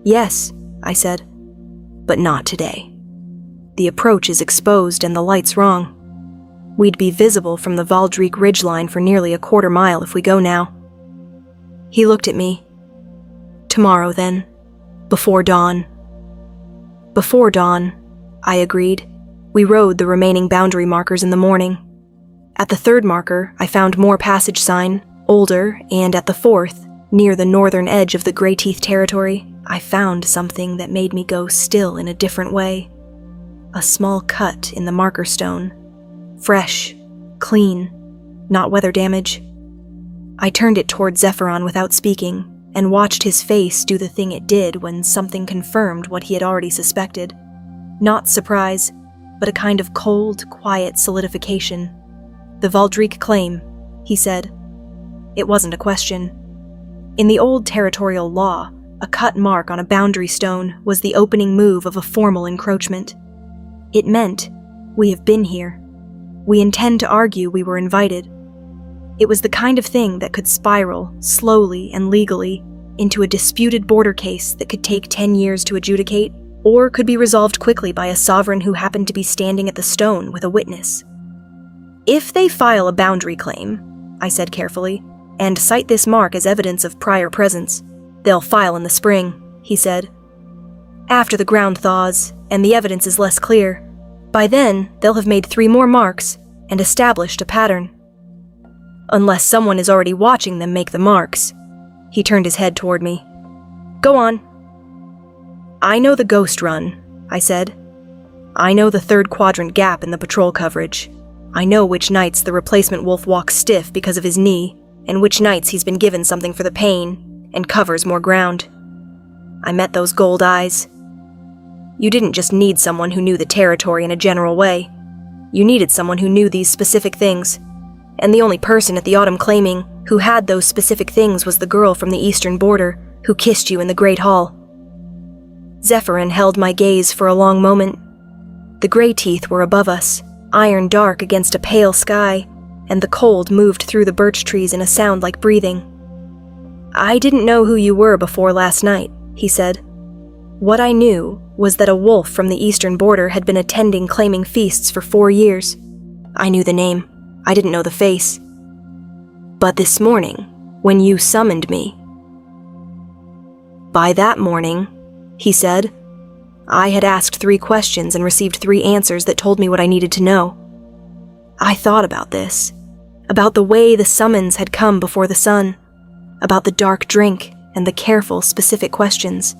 "Yes," I said. "But not today. The approach is exposed and the light's wrong. We'd be visible from the Valdreek ridgeline for nearly a quarter mile if we go now." He looked at me. "Tomorrow, then. Before dawn." "Before dawn," I agreed. We rode the remaining boundary markers in the morning. At the 3rd marker, I found more passage sign, older, and at the 4th, near the northern edge of the Grey Teeth territory, I found something that made me go still in a different way. A small cut in the marker stone. Fresh, clean, not weather damage. I turned it toward Zephyron without speaking, and watched his face do the thing it did when something confirmed what he had already suspected. Not surprise, but a kind of cold, quiet solidification. "The Valdreek claim," he said. It wasn't a question. In the old territorial law, a cut mark on a boundary stone was the opening move of a formal encroachment. It meant, we have been here. We intend to argue we were invited. It was the kind of thing that could spiral, slowly and legally, into a disputed border case that could take 10 years to adjudicate, or could be resolved quickly by a sovereign who happened to be standing at the stone with a witness. If they file a boundary claim, I said carefully, and cite this mark as evidence of prior presence, they'll file in the spring, he said. After the ground thaws, and the evidence is less clear, by then they'll have made 3 more marks and established a pattern. Unless someone is already watching them make the marks. He turned his head toward me. Go on. I know the ghost run, I said. I know the 3rd quadrant gap in the patrol coverage. I know which nights the replacement wolf walks stiff because of his knee, and which nights he's been given something for the pain, and covers more ground. I met those gold eyes. You didn't just need someone who knew the territory in a general way. You needed someone who knew these specific things, and the only person at the Autumn claiming who had those specific things was the girl from the eastern border who kissed you in the Great Hall. Zephyrin held my gaze for a long moment. The gray teeth were above us, iron dark against a pale sky, and the cold moved through the birch trees in a sound like breathing. I didn't know who you were before last night, he said. What I knew was that a wolf from the eastern border had been attending claiming feasts for 4 years. I knew the name. I didn't know the face. But this morning, when you summoned me... By that morning, he said, I had asked 3 questions and received 3 answers that told me what I needed to know. I thought about this, about the way the summons had come before the sun, about the dark drink and the careful, specific questions,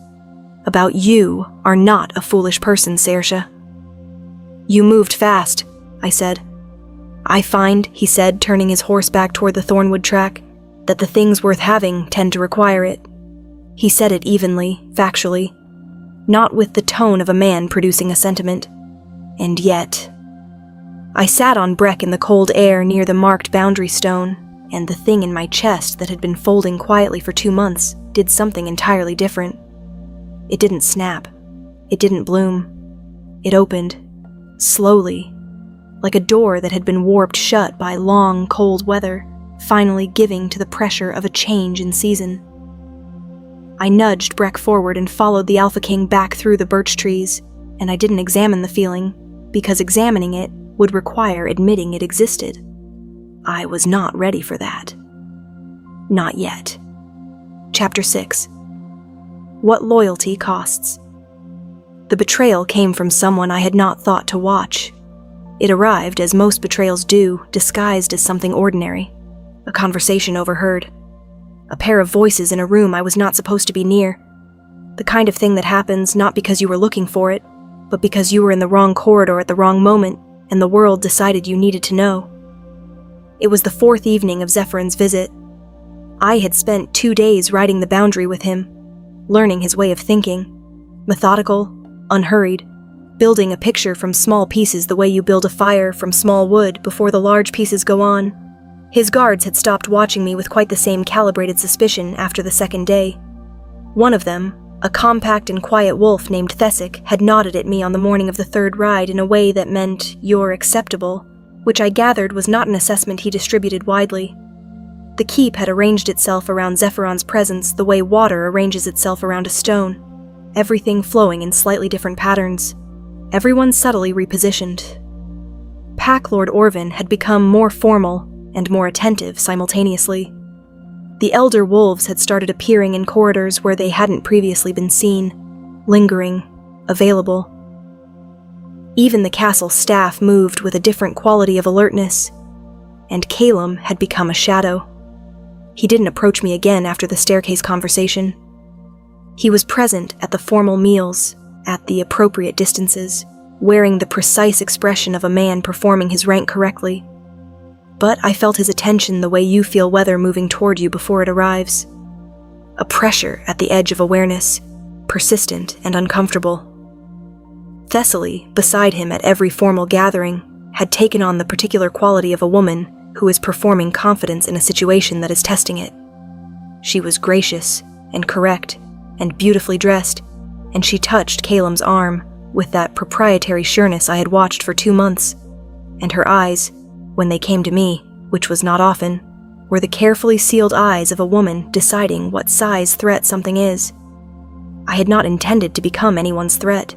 about you are not a foolish person, Saoirse. You moved fast, I said. I find, he said, turning his horse back toward the thornwood track, that the things worth having tend to require it. He said it evenly, factually, not with the tone of a man producing a sentiment. And yet... I sat on Breck in the cold air near the marked boundary stone, and the thing in my chest that had been folding quietly for 2 months did something entirely different. It didn't snap. It didn't bloom. It opened, slowly, like a door that had been warped shut by long, cold weather, finally giving to the pressure of a change in season. I nudged Breck forward and followed the Alpha King back through the birch trees, and I didn't examine the feeling, because examining it would require admitting it existed. I was not ready for that. Not yet. Chapter 6. What Loyalty Costs. The betrayal came from someone I had not thought to watch. It arrived, as most betrayals do, disguised as something ordinary. A conversation overheard. A pair of voices in a room I was not supposed to be near. The kind of thing that happens not because you were looking for it, but because you were in the wrong corridor at the wrong moment, and the world decided you needed to know. It was the 4th evening of Zephyrin's visit. I had spent 2 days riding the boundary with him, learning his way of thinking, methodical, unhurried, building a picture from small pieces the way you build a fire from small wood before the large pieces go on. His guards had stopped watching me with quite the same calibrated suspicion after the 2nd day. One of them, a compact and quiet wolf named Thesic, had nodded at me on the morning of the 3rd ride in a way that meant, "You're acceptable," which I gathered was not an assessment he distributed widely. The keep had arranged itself around Zephyron's presence the way water arranges itself around a stone, everything flowing in slightly different patterns, everyone subtly repositioned. Pack Lord Orvin had become more formal and more attentive simultaneously. The elder wolves had started appearing in corridors where they hadn't previously been seen, lingering, available. Even the castle staff moved with a different quality of alertness, and Calum had become a shadow. He didn't approach me again after the staircase conversation. He was present at the formal meals, at the appropriate distances, wearing the precise expression of a man performing his rank correctly. But I felt his attention the way you feel weather moving toward you before it arrives. A pressure at the edge of awareness, persistent and uncomfortable. Thessaly, beside him at every formal gathering, had taken on the particular quality of a woman who is performing confidence in a situation that is testing it. She was gracious and correct and beautifully dressed, and she touched Calum's arm with that proprietary sureness I had watched for 2 months, and her eyes, when they came to me, which was not often, were the carefully sealed eyes of a woman deciding what size threat something is. I had not intended to become anyone's threat.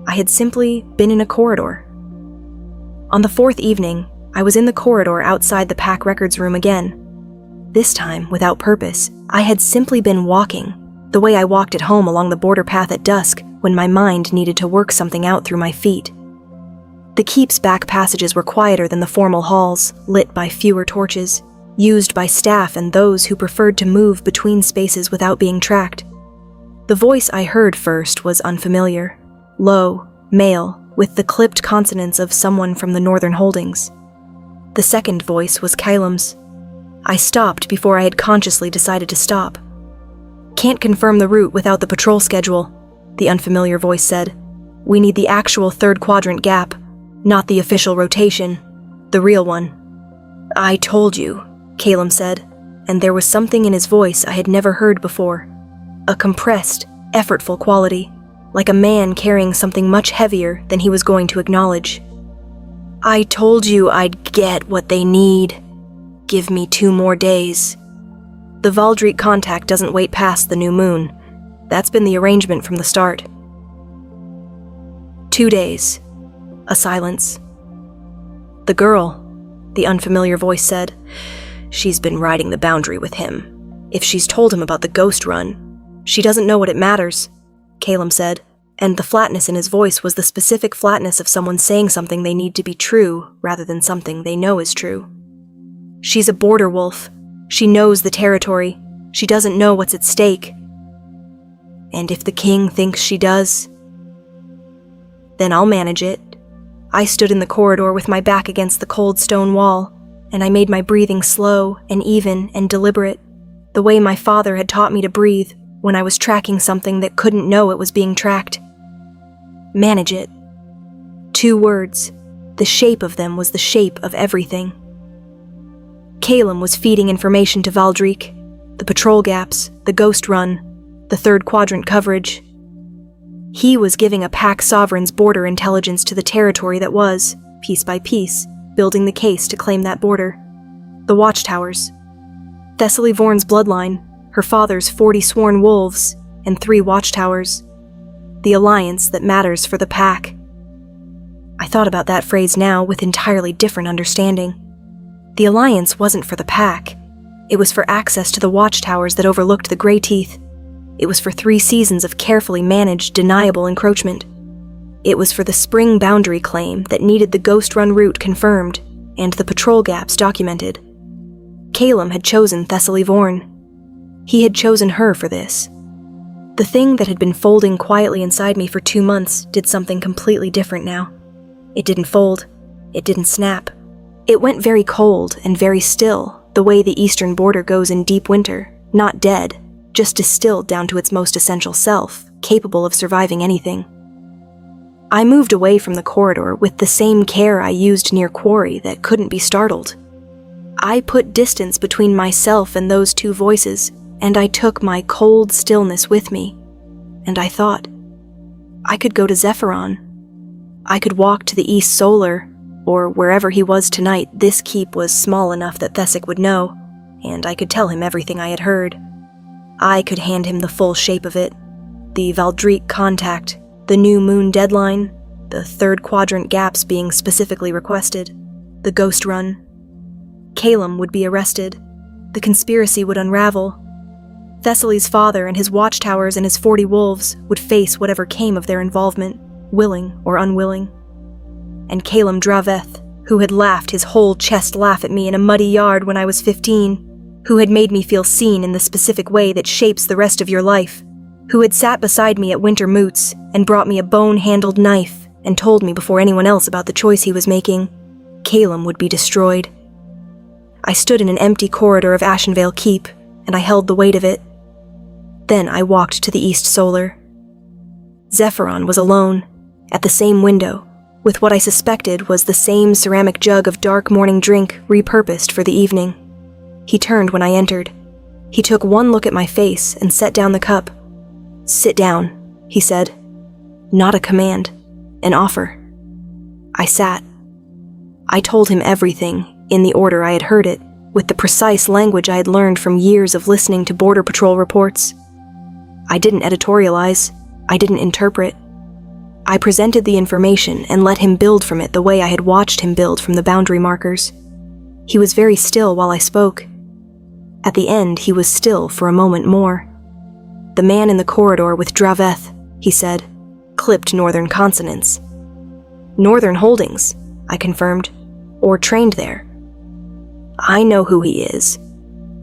I had simply been in a corridor. On the 4th evening, I was in the corridor outside the Pack Records room again. This time, without purpose, I had simply been walking, the way I walked at home along the border path at dusk when my mind needed to work something out through my feet. The keep's back passages were quieter than the formal halls, lit by fewer torches, used by staff and those who preferred to move between spaces without being tracked. The voice I heard first was unfamiliar, low, male, with the clipped consonants of someone from the Northern Holdings. The second voice was Calum's. I stopped before I had consciously decided to stop. "Can't confirm the route without the patrol schedule," the unfamiliar voice said. "We need the actual 3rd quadrant gap, not the official rotation, the real one." "I told you," Calum said, and there was something in his voice I had never heard before. A compressed, effortful quality, like a man carrying something much heavier than he was going to acknowledge. "I told you I'd get what they need. Give me 2 more days. The Valdreek contact doesn't wait past the new moon. That's been the arrangement from the start." 2 days. A silence. "The girl," the unfamiliar voice said. "She's been riding the boundary with him. If she's told him about the ghost run, she doesn't know what it matters," Calum said, and the flatness in his voice was the specific flatness of someone saying something they need to be true rather than something they know is true. "She's a border wolf. She knows the territory. She doesn't know what's at stake. And if the king thinks she does, then I'll manage it." I stood in the corridor with my back against the cold stone wall, and I made my breathing slow and even and deliberate, the way my father had taught me to breathe when I was tracking something that couldn't know it was being tracked. Manage it. 2 words. The shape of them was the shape of everything. Calum was feeding information to Valdreek, the patrol gaps, the ghost run, the 3rd quadrant coverage. He was giving a Pack Sovereign's border intelligence to the territory that was, piece by piece, building the case to claim that border. The watchtowers. Thessaly Vorn's bloodline, her father's 40 sworn wolves, and 3 watchtowers. The alliance that matters for the Pack. I thought about that phrase now with entirely different understanding. The alliance wasn't for the Pack. It was for access to the watchtowers that overlooked the Grey Teeth. It was for 3 seasons of carefully managed, deniable encroachment. It was for the spring boundary claim that needed the Ghost Run route confirmed and the patrol gaps documented. Calum had chosen Thessaly Vorn. He had chosen her for this. The thing that had been folding quietly inside me for 2 months did something completely different now. It didn't fold. It didn't snap. It went very cold and very still, the way the eastern border goes in deep winter, not dead, just distilled down to its most essential self, capable of surviving anything. I moved away from the corridor with the same care I used near Quarry that couldn't be startled. I put distance between myself and those 2 voices, and I took my cold stillness with me. And I thought, I could go to Zephyron. I could walk to the East Solar, or wherever he was tonight. This keep was small enough that Thessic would know, and I could tell him everything I had heard. I could hand him the full shape of it. The Valdreek contact, the new moon deadline, the 3rd quadrant gaps being specifically requested, the ghost run. Calum would be arrested. The conspiracy would unravel. Thessaly's father and his watchtowers and his 40 wolves would face whatever came of their involvement, willing or unwilling. And Calum Draveth, who had laughed his whole chest laugh at me in a muddy yard when I was 15, who had made me feel seen in the specific way that shapes the rest of your life, who had sat beside me at winter moots and brought me a bone-handled knife and told me before anyone else about the choice he was making, Calum would be destroyed. I stood in an empty corridor of Ashenvale Keep, and I held the weight of it. Then I walked to the East Solar. Zephyron was alone, at the same window, with what I suspected was the same ceramic jug of dark morning drink repurposed for the evening. He turned when I entered. He took one look at my face and set down the cup. "Sit down," he said. Not a command, an offer. I sat. I told him everything, in the order I had heard it, with the precise language I had learned from years of listening to Border Patrol reports. I didn't editorialize. I didn't interpret. I presented the information and let him build from it the way I had watched him build from the boundary markers. He was very still while I spoke. At the end, he was still for a moment more. "The man in the corridor with Draveth," he said, clipped northern consonants. "Northern Holdings," I confirmed, "or trained there." "I know who he is,"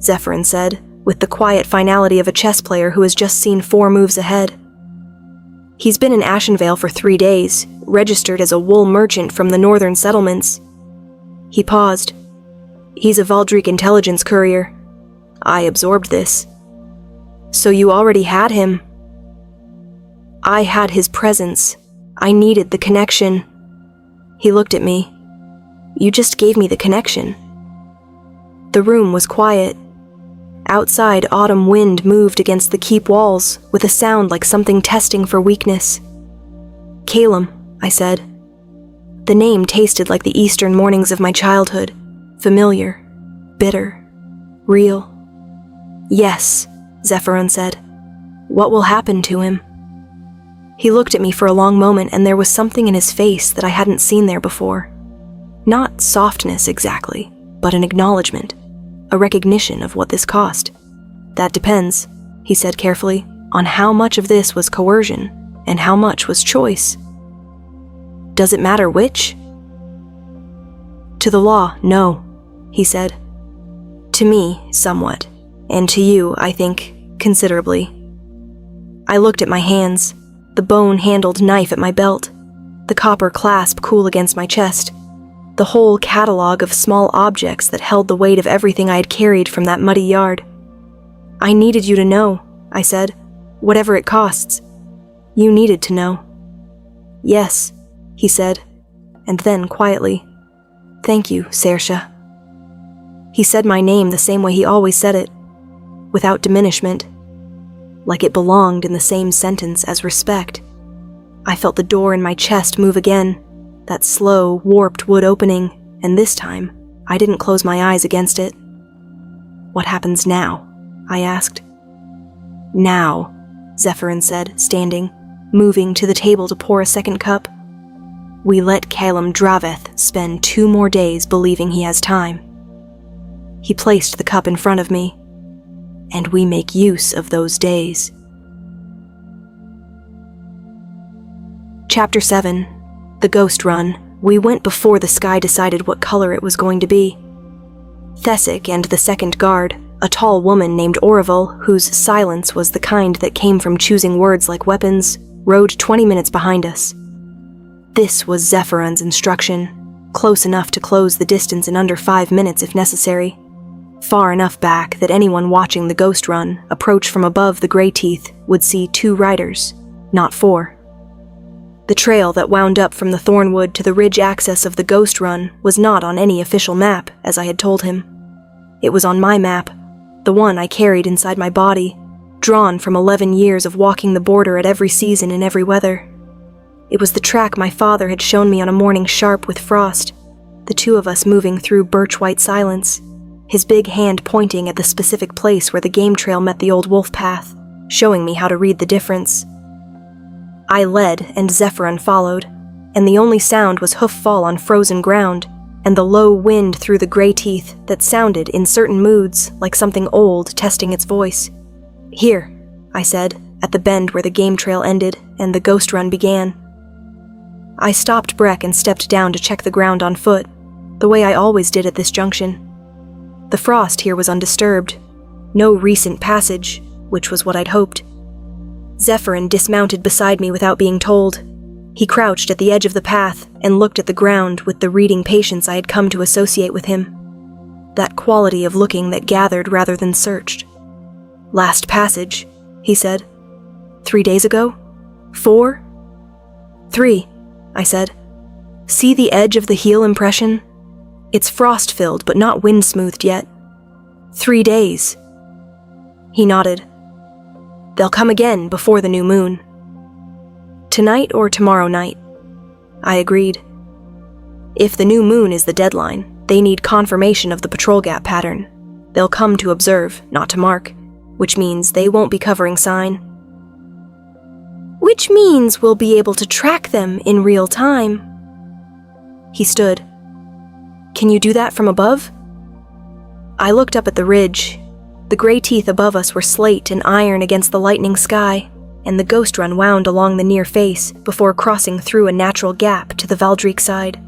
Zephyrin said, with the quiet finality of a chess player who has just seen 4 moves ahead. "He's been in Ashenvale for 3 days, registered as a wool merchant from the northern settlements." He paused. "He's a Valdreek intelligence courier." I absorbed this. "So you already had him?" "I had his presence. I needed the connection." He looked at me. "You just gave me the connection." The room was quiet. Outside, autumn wind moved against the keep walls with a sound like something testing for weakness. "Calum," I said. The name tasted like the eastern mornings of my childhood, familiar, bitter, real. "Yes," Zephyrin said. "What will happen to him?" He looked at me for a long moment, and there was something in his face that I hadn't seen there before. Not softness exactly, but an acknowledgement, a recognition of what this cost. "That depends," he said carefully, "on how much of this was coercion and how much was choice." "Does it matter which?" "To the law, no," he said. "To me, somewhat, and to you, I think, considerably." I looked at my hands, the bone-handled knife at my belt, the copper clasp cool against my chest, the whole catalog of small objects that held the weight of everything I had carried from that muddy yard. "I needed you to know," I said, "whatever it costs." "You needed to know." "Yes," he said, and then quietly, "Thank you, Saoirse." He said my name the same way he always said it, without diminishment, like it belonged in the same sentence as respect. I felt the door in my chest move again, that slow, warped wood opening, and this time, I didn't close my eyes against it. "What happens now?" I asked. "Now," Zephyrin said, standing, moving to the table to pour a second cup. "We let Calum Draveth spend 2 more days believing he has time." He placed the cup in front of me. "And we make use of those days." Chapter 7. The Ghost Run. We went before the sky decided what color it was going to be. Thesic and the second guard, a tall woman named Oravel, whose silence was the kind that came from choosing words like weapons, rode 20 minutes behind us. This was Zephyrin's instruction, close enough to close the distance in under 5 minutes if necessary. Far enough back that anyone watching the Ghost Run approach from above the Grey Teeth would see 2 riders, not 4. The trail that wound up from the Thornwood to the ridge axis of the Ghost Run was not on any official map, as I had told him. It was on my map, the one I carried inside my body, drawn from 11 years of walking the border at every season in every weather. It was the track my father had shown me on a morning sharp with frost, the 2 of us moving through birch-white silence, his big hand pointing at the specific place where the game trail met the old wolf path, showing me how to read the difference. I led and Zephyrin followed, and the only sound was hoof fall on frozen ground, and the low wind through the Grey Teeth that sounded in certain moods like something old testing its voice. "Here," I said, at the bend where the game trail ended and the Ghost Run began. I stopped Breck and stepped down to check the ground on foot, the way I always did at this junction. The frost here was undisturbed. No recent passage, which was what I'd hoped. Zephyrin dismounted beside me without being told. He crouched at the edge of the path and looked at the ground with the reading patience I had come to associate with him. That quality of looking that gathered rather than searched. "Last passage," he said. 3 days ago? 4? 3, I said. See the edge of the heel impression? It's frost-filled but not wind-smoothed yet. 3 days. He nodded. They'll come again before the new moon. Tonight or tomorrow night? I agreed. If the new moon is the deadline, they need confirmation of the patrol gap pattern. They'll come to observe, not to mark, which means they won't be covering sign. Which means we'll be able to track them in real time. He stood. Can you do that from above? I looked up at the ridge. The gray teeth above us were slate and iron against the lightning sky, and the ghost run wound along the near face before crossing through a natural gap to the Valdreek side.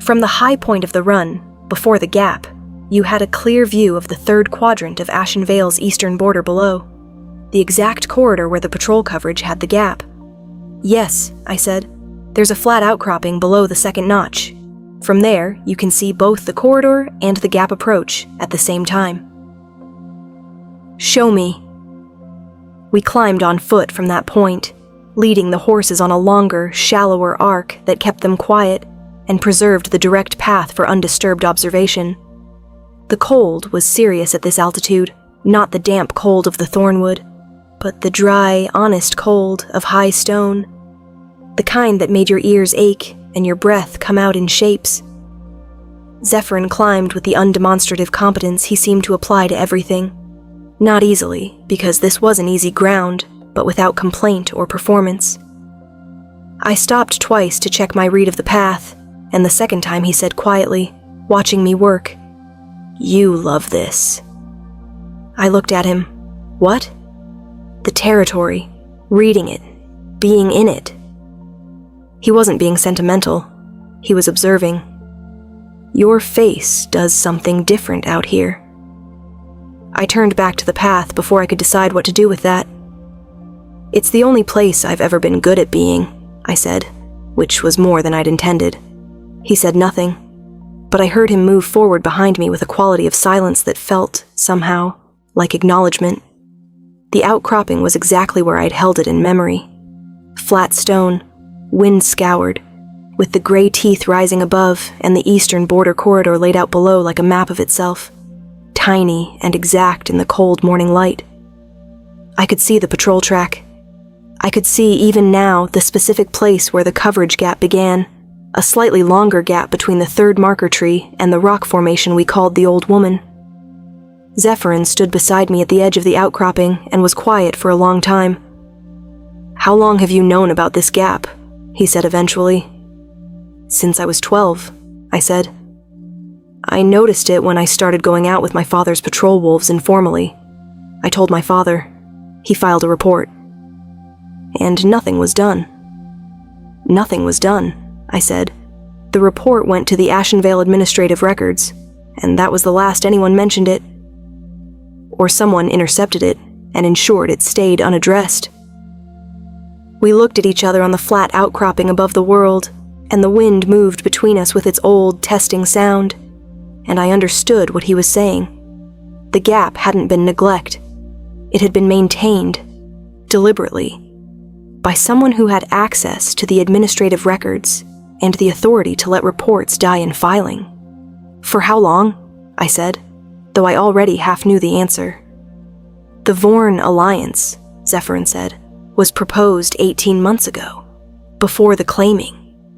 From the high point of the run, before the gap, you had a clear view of the third quadrant of Ashen Vale's eastern border below, the exact corridor where the patrol coverage had the gap. Yes, I said. There's a flat outcropping below the second notch. From there, you can see both the corridor and the gap approach at the same time. Show me. We climbed on foot from that point, leading the horses on a longer, shallower arc that kept them quiet and preserved the direct path for undisturbed observation. The cold was serious at this altitude, not the damp cold of the thornwood, but the dry, honest cold of high stone, the kind that made your ears ache and your breath come out in shapes. Zephyrin climbed with the undemonstrative competence he seemed to apply to everything. Not easily, because this wasn't easy ground, but without complaint or performance. I stopped twice to check my read of the path, and the second time he said quietly, watching me work, "You love this." I looked at him. What? The territory, reading it, being in it. He wasn't being sentimental. He was observing. Your face does something different out here. I turned back to the path before I could decide what to do with that. It's the only place I've ever been good at being, I said, which was more than I'd intended. He said nothing, but I heard him move forward behind me with a quality of silence that felt, somehow, like acknowledgement. The outcropping was exactly where I'd held it in memory. Flat stone, wind-scoured, with the gray teeth rising above and the eastern border corridor laid out below like a map of itself, tiny and exact in the cold morning light. I could see the patrol track. I could see, even now, the specific place where the coverage gap began, a slightly longer gap between the third marker tree and the rock formation we called the Old Woman. Zephyrin stood beside me at the edge of the outcropping and was quiet for a long time. "How long have you known about this gap?" he said eventually. "Since I was 12, I said. "I noticed it when I started going out with my father's patrol wolves informally. I told my father. He filed a report. And nothing was done." "Nothing was done," I said. "The report went to the Ashen Vale Administrative Records, and that was the last anyone mentioned it. Or someone intercepted it and ensured it stayed unaddressed." We looked at each other on the flat outcropping above the world, and the wind moved between us with its old, testing sound, and I understood what he was saying. The gap hadn't been neglect. It had been maintained, deliberately, by someone who had access to the administrative records and the authority to let reports die in filing. "For how long?" I said, though I already half knew the answer. "The Vorn Alliance," Zephyrin said, "was proposed 18 months ago, before the claiming,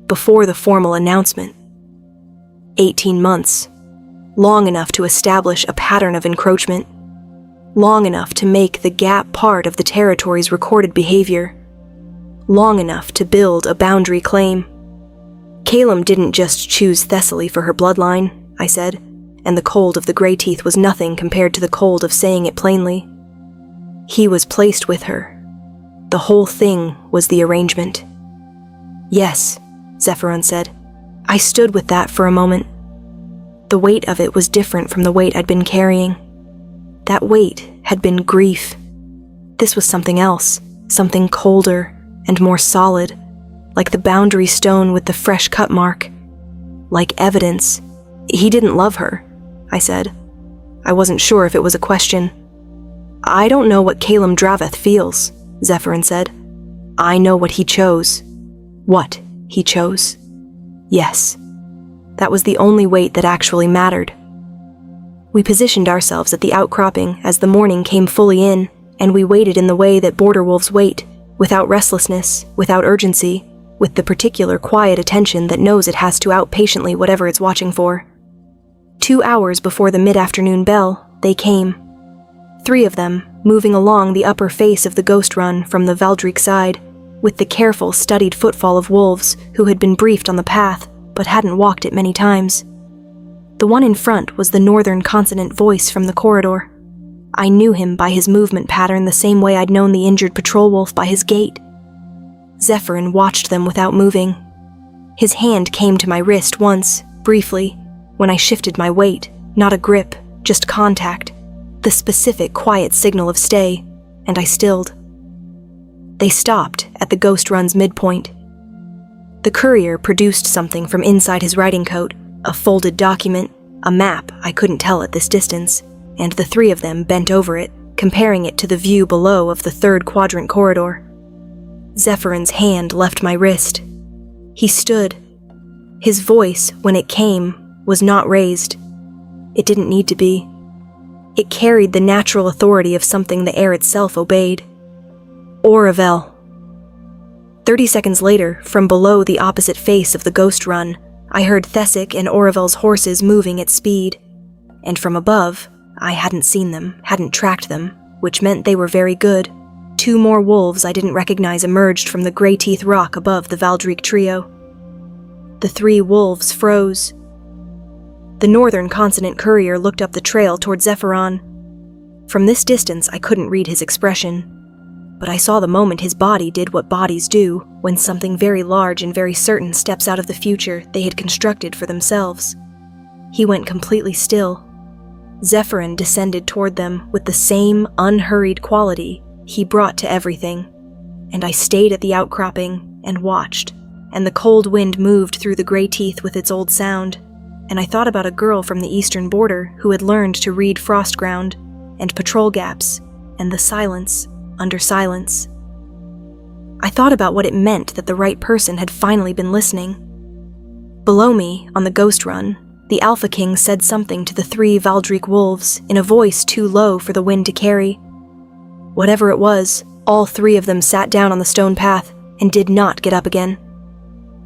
before the formal announcement. 18 months. Long enough to establish a pattern of encroachment. Long enough to make the gap part of the territory's recorded behavior. Long enough to build a boundary claim. Calum didn't just choose Thessaly for her bloodline," I said, and the cold of the gray teeth was nothing compared to the cold of saying it plainly. "He was placed with her. The whole thing was the arrangement." "Yes," Zephyrin said. I stood with that for a moment. The weight of it was different from the weight I'd been carrying. That weight had been grief. This was something else, something colder and more solid, like the boundary stone with the fresh cut mark. Like evidence. "He didn't love her," I said. I wasn't sure if it was a question. "I don't know what Calum Draveth feels," Zephyrin said. "I know what he chose. What he chose." Yes. That was the only weight that actually mattered. We positioned ourselves at the outcropping as the morning came fully in, and we waited in the way that border wolves wait, without restlessness, without urgency, with the particular quiet attention that knows it has to out patiently whatever it's watching for. 2 hours before the mid-afternoon bell, they came. 3 of them, moving along the upper face of the ghost run from the Valdreek side, with the careful, studied footfall of wolves who had been briefed on the path but hadn't walked it many times. The one in front was the northern consonant voice from the corridor. I knew him by his movement pattern the same way I'd known the injured patrol wolf by his gait. Zephyrin watched them without moving. His hand came to my wrist once, briefly, when I shifted my weight, not a grip, just contact, the specific quiet signal of stay, and I stilled. They stopped at the ghost run's midpoint. The courier produced something from inside his riding coat, a folded document, a map I couldn't tell at this distance, and the 3 of them bent over it, comparing it to the view below of the 3rd quadrant corridor. Zephyrin's hand left my wrist. He stood. His voice, when it came, was not raised. It didn't need to be. It carried the natural authority of something the air itself obeyed. Oravel. 30 seconds later, from below the opposite face of the ghost run, I heard Thesic and Oravel's horses moving at speed. And from above, I hadn't seen them, hadn't tracked them, which meant they were very good. 2 more wolves I didn't recognize emerged from the Grey Teeth rock above the Valdreek trio. The 3 wolves froze. The northern consonant courier looked up the trail toward Zephyron. From this distance, I couldn't read his expression, but I saw the moment his body did what bodies do when something very large and very certain steps out of the future they had constructed for themselves. He went completely still. Zephyrin descended toward them with the same unhurried quality he brought to everything, and I stayed at the outcropping and watched, and the cold wind moved through the Grey Teeth with its old sound, and I thought about a girl from the eastern border who had learned to read frost ground, and patrol gaps, and the silence under silence. I thought about what it meant that the right person had finally been listening. Below me, on the ghost run, the Alpha King said something to the 3 Valdreek wolves in a voice too low for the wind to carry. Whatever it was, all 3 of them sat down on the stone path and did not get up again.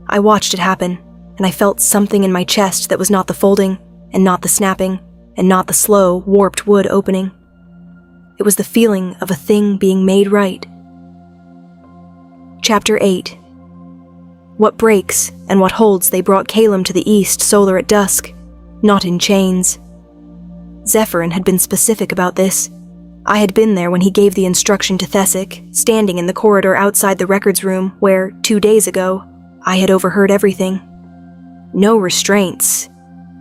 I watched it happen, and I felt something in my chest that was not the folding, and not the snapping, and not the slow, warped wood opening. It was the feeling of a thing being made right. Chapter 8. What breaks and what holds they brought Calum to the east solar at dusk, not in chains. Zephyrin had been specific about this. I had been there when he gave the instruction to Thesic, standing in the corridor outside the records room where, 2 days ago, I had overheard everything. No restraints.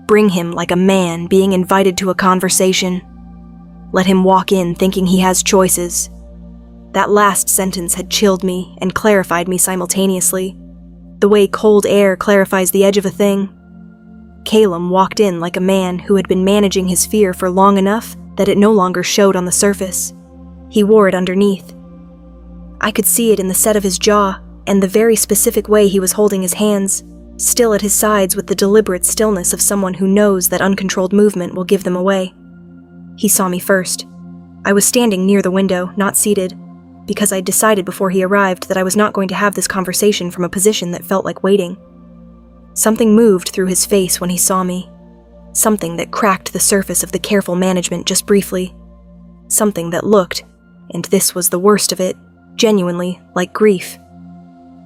Bring him like a man being invited to a conversation. Let him walk in thinking he has choices. That last sentence had chilled me and clarified me simultaneously, the way cold air clarifies the edge of a thing. Calum walked in like a man who had been managing his fear for long enough that it no longer showed on the surface. He wore it underneath. I could see it in the set of his jaw and the very specific way he was holding his hands, still at his sides with the deliberate stillness of someone who knows that uncontrolled movement will give them away. He saw me first. I was standing near the window, not seated, because I'd decided before he arrived that I was not going to have this conversation from a position that felt like waiting. Something moved through his face when he saw me. Something that cracked the surface of the careful management just briefly. Something that looked, and this was the worst of it, genuinely like grief.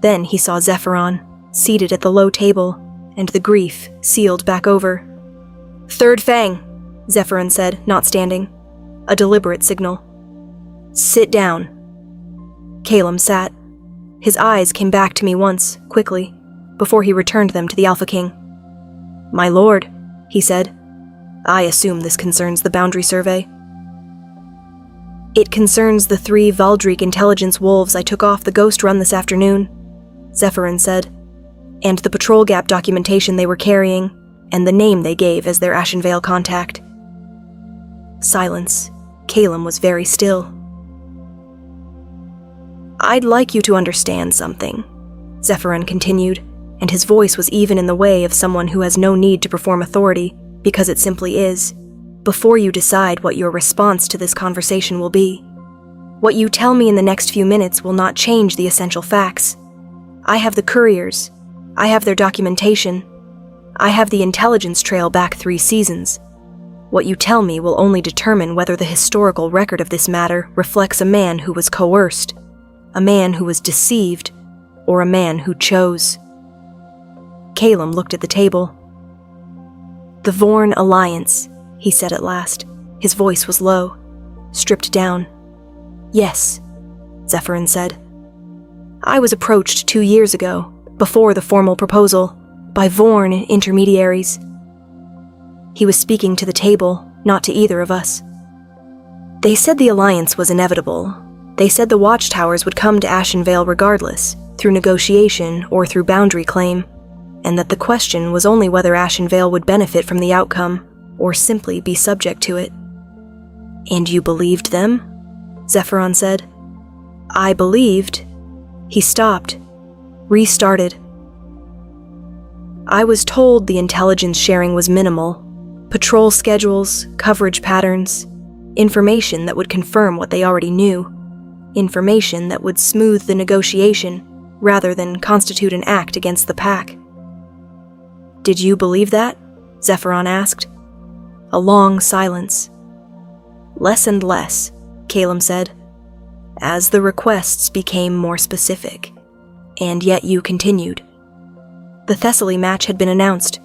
Then he saw Zephyron, seated at the low table, and the grief sealed back over. "Third Fang," Zephyrin said, not standing. A deliberate signal. "Sit down." Calum sat. His eyes came back to me once, quickly, before he returned them to the Alpha King. "My lord," he said. "I assume this concerns the boundary survey." "It concerns the 3 Valdreek intelligence wolves I took off the ghost run this afternoon," Zephyrin said, "and the patrol gap documentation they were carrying, and the name they gave as their Ashenvale contact." Silence. Calum was very still. "I'd like you to understand something," Zephyrin continued, and his voice was even in the way of someone who has no need to perform authority, because it simply is, before you decide what your response to this conversation will be. What you tell me in the next few minutes will not change the essential facts. I have the couriers. I have their documentation. I have the intelligence trail back 3 seasons. What you tell me will only determine whether the historical record of this matter reflects a man who was coerced, a man who was deceived, or a man who chose. Calum looked at the table. "The Vorn Alliance," he said at last. His voice was low, stripped down. "Yes," Zephyrin said. "I was approached 2 years ago, before the formal proposal, by Vorn intermediaries." He was speaking to the table, not to either of us. "They said the alliance was inevitable. They said the watchtowers would come to Ashenvale regardless, through negotiation or through boundary claim, and that the question was only whether Ashenvale would benefit from the outcome, or simply be subject to it." "And you believed them?" Zephyron said. "I believed." He stopped, restarted. "I was told the intelligence sharing was minimal. Patrol schedules, coverage patterns, information that would confirm what they already knew, information that would smooth the negotiation rather than constitute an act against the pack." "Did you believe that?" Zephyron asked. A long silence. "Less and less," Calum said, "as the requests became more specific. And yet you continued. The Thessaly match had been announced.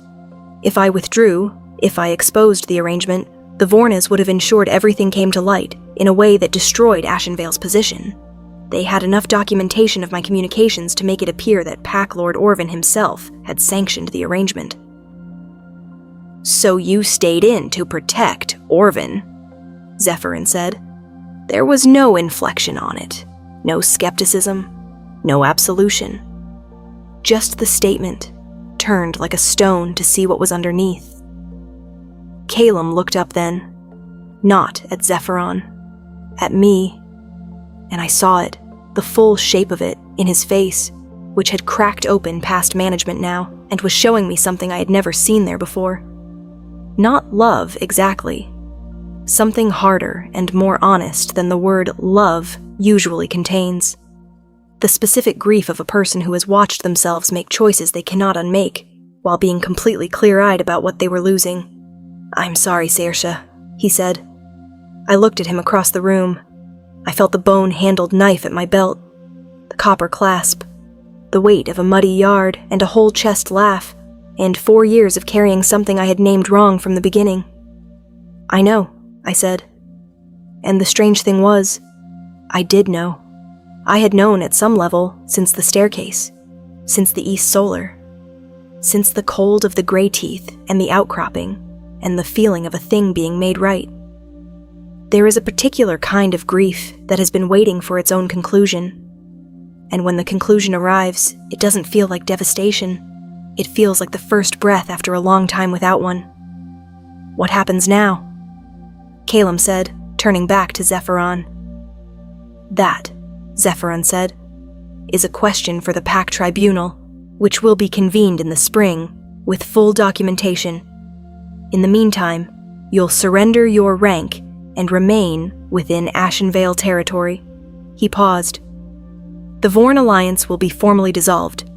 If I withdrew, if I exposed the arrangement, the Vornas would have ensured everything came to light in a way that destroyed Ashenvale's position. They had enough documentation of my communications to make it appear that Pack Lord Orvin himself had sanctioned the arrangement." "So you stayed in to protect Orvin," Zephyrin said. There was no inflection on it, no skepticism, no absolution. Just the statement, turned like a stone to see what was underneath. Calum looked up then, not at Zephyron, at me, and I saw it, the full shape of it, in his face, which had cracked open past management now, and was showing me something I had never seen there before. Not love, exactly. Something harder and more honest than the word love usually contains. The specific grief of a person who has watched themselves make choices they cannot unmake, while being completely clear-eyed about what they were losing. "I'm sorry, Saoirse," he said. I looked at him across the room. I felt the bone-handled knife at my belt, the copper clasp, the weight of a muddy yard and a whole-chest laugh, and 4 years of carrying something I had named wrong from the beginning. "I know," I said. And the strange thing was, I did know. I had known at some level since the staircase, since the East Solar, since the cold of the gray teeth and the outcropping, and the feeling of a thing being made right. There is a particular kind of grief that has been waiting for its own conclusion, and when the conclusion arrives, it doesn't feel like devastation. It feels like the first breath after a long time without one. "What happens now?" Calum said, turning back to Zephyron. "That," Zephyron said, "is a question for the Pack Tribunal, which will be convened in the spring, with full documentation. In the meantime, you'll surrender your rank and remain within Ashenvale territory." He paused. "The Vorn Alliance will be formally dissolved.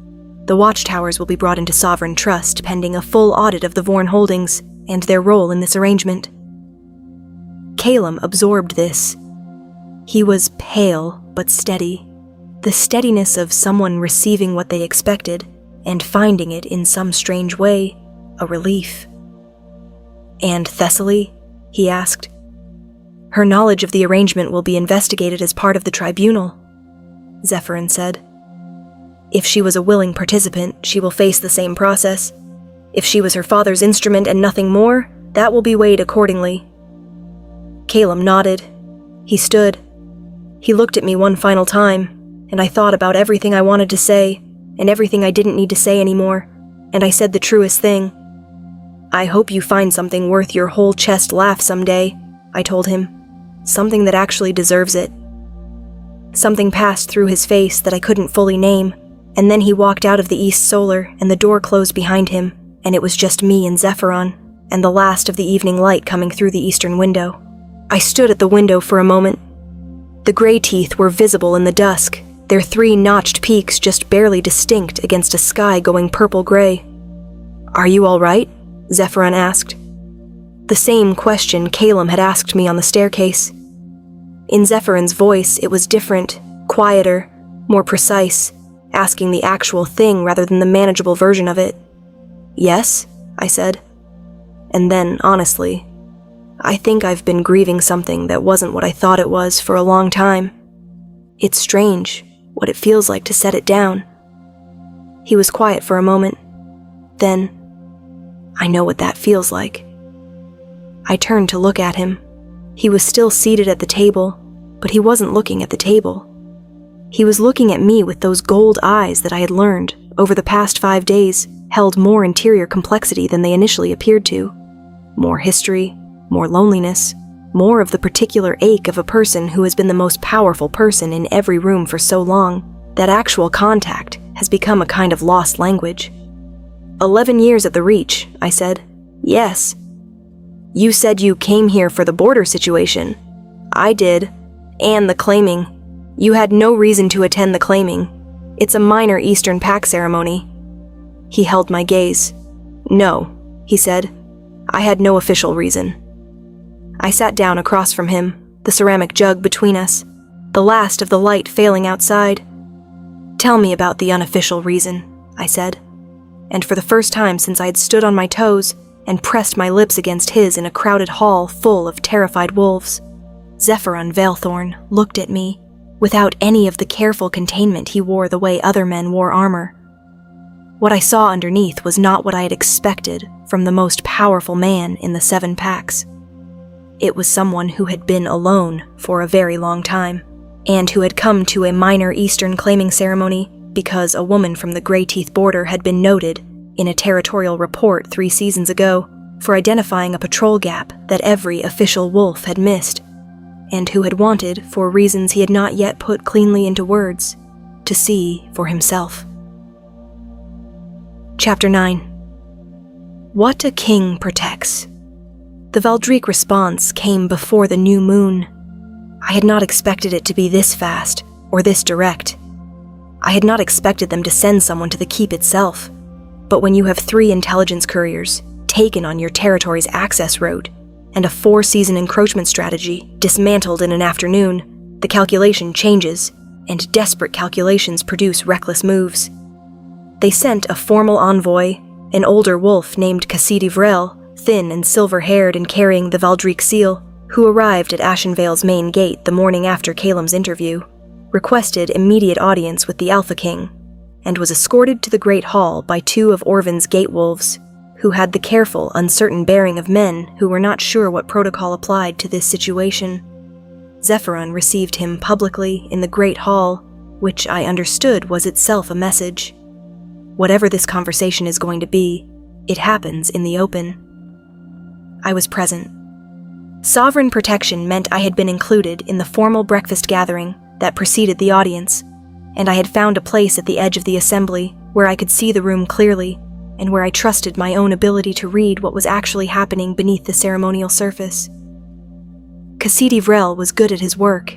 The watchtowers will be brought into sovereign trust pending a full audit of the Vorn holdings and their role in this arrangement." Calum absorbed this. He was pale but steady, the steadiness of someone receiving what they expected and finding it in some strange way a relief. "And Thessaly?" he asked. "Her knowledge of the arrangement will be investigated as part of the tribunal," Zephyrin said. "If she was a willing participant, she will face the same process. If she was her father's instrument and nothing more, that will be weighed accordingly." Calum nodded. He stood. He looked at me one final time, and I thought about everything I wanted to say, and everything I didn't need to say anymore, and I said the truest thing. "I hope you find something worth your whole chest laugh someday," I told him. "Something that actually deserves it." Something passed through his face that I couldn't fully name, And then he walked out of the East Solar, and the door closed behind him, and it was just me and Zephyron, and the last of the evening light coming through the eastern window. I stood at the window for a moment. The gray teeth were visible in the dusk, their 3 notched peaks just barely distinct against a sky going purple-gray. "Are you all right?" Zephyron asked. The same question Calum had asked me on the staircase. In Zephyron's voice, it was different, quieter, more precise, asking the actual thing rather than the manageable version of it. "Yes," I said. And then, honestly, I think I've been grieving something that wasn't what I thought it was for a long time. It's strange what it feels like to set it down. He was quiet for a moment. Then, "I know what that feels like." I turned to look at him. He was still seated at the table, but he wasn't looking at the table. He was looking at me with those gold eyes that I had learned, over the past 5 days, held more interior complexity than they initially appeared to. More history, more loneliness, more of the particular ache of a person who has been the most powerful person in every room for so long that actual contact has become a kind of lost language. 11 years at the Reach, I said. "Yes." "You said you came here for the border situation." "I did. And the claiming. You had no reason to attend the claiming. It's a minor Eastern Pact ceremony." He held my gaze. "No," he said. "I had no official reason." I sat down across from him, the ceramic jug between us, the last of the light failing outside. "Tell me about the unofficial reason," I said. And for the first time since I had stood on my toes and pressed my lips against his in a crowded hall full of terrified wolves, Zephyron Veilthorn looked at me without any of the careful containment he wore the way other men wore armor. What I saw underneath was not what I had expected from the most powerful man in the 7 Pacts. It was someone who had been alone for a very long time, and who had come to a minor Eastern claiming ceremony because a woman from the Grey Teeth border had been noted in a territorial report 3 seasons ago for identifying a patrol gap that every official wolf had missed, and who had wanted, for reasons he had not yet put cleanly into words, to see for himself. Chapter 9. What a king protects. The Valdreek response came before the new moon. I had not expected it to be this fast, or this direct. I had not expected them to send someone to the keep itself. But when you have 3 intelligence couriers taken on your territory's access road, and a 4-season encroachment strategy dismantled in an afternoon, the calculation changes, and desperate calculations produce reckless moves. They sent a formal envoy, an older wolf named Cassidy Vrel, thin and silver-haired and carrying the Valdreek seal, who arrived at Ashenvale's main gate the morning after Calum's interview, requested immediate audience with the Alpha King, and was escorted to the Great Hall by 2 of Orvan's gate wolves, who had the careful, uncertain bearing of men who were not sure what protocol applied to this situation. Zephyron received him publicly in the Great Hall, which I understood was itself a message. Whatever this conversation is going to be, it happens in the open. I was present. Sovereign protection meant I had been included in the formal breakfast gathering that preceded the audience, and I had found a place at the edge of the assembly where I could see the room clearly, and where I trusted my own ability to read what was actually happening beneath the ceremonial surface. Cassidy Vrel was good at his work.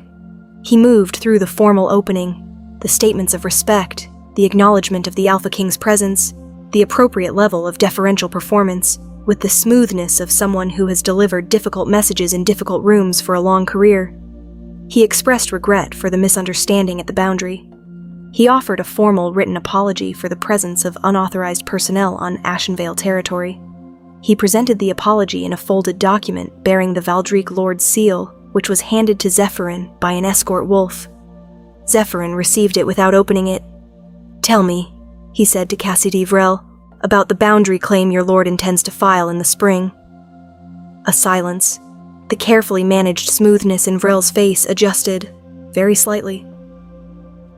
He moved through the formal opening, the statements of respect, the acknowledgement of the Alpha King's presence, the appropriate level of deferential performance, with the smoothness of someone who has delivered difficult messages in difficult rooms for a long career. He expressed regret for the misunderstanding at the boundary. He offered a formal written apology for the presence of unauthorized personnel on Ashenvale territory. He presented the apology in a folded document bearing the Valdreek Lord's seal, which was handed to Zephyron by an escort wolf. Zephyron received it without opening it. "Tell me," he said to Cassidy Vrel, "about the boundary claim your lord intends to file in the spring." A silence. The carefully managed smoothness in Vrel's face adjusted, very slightly.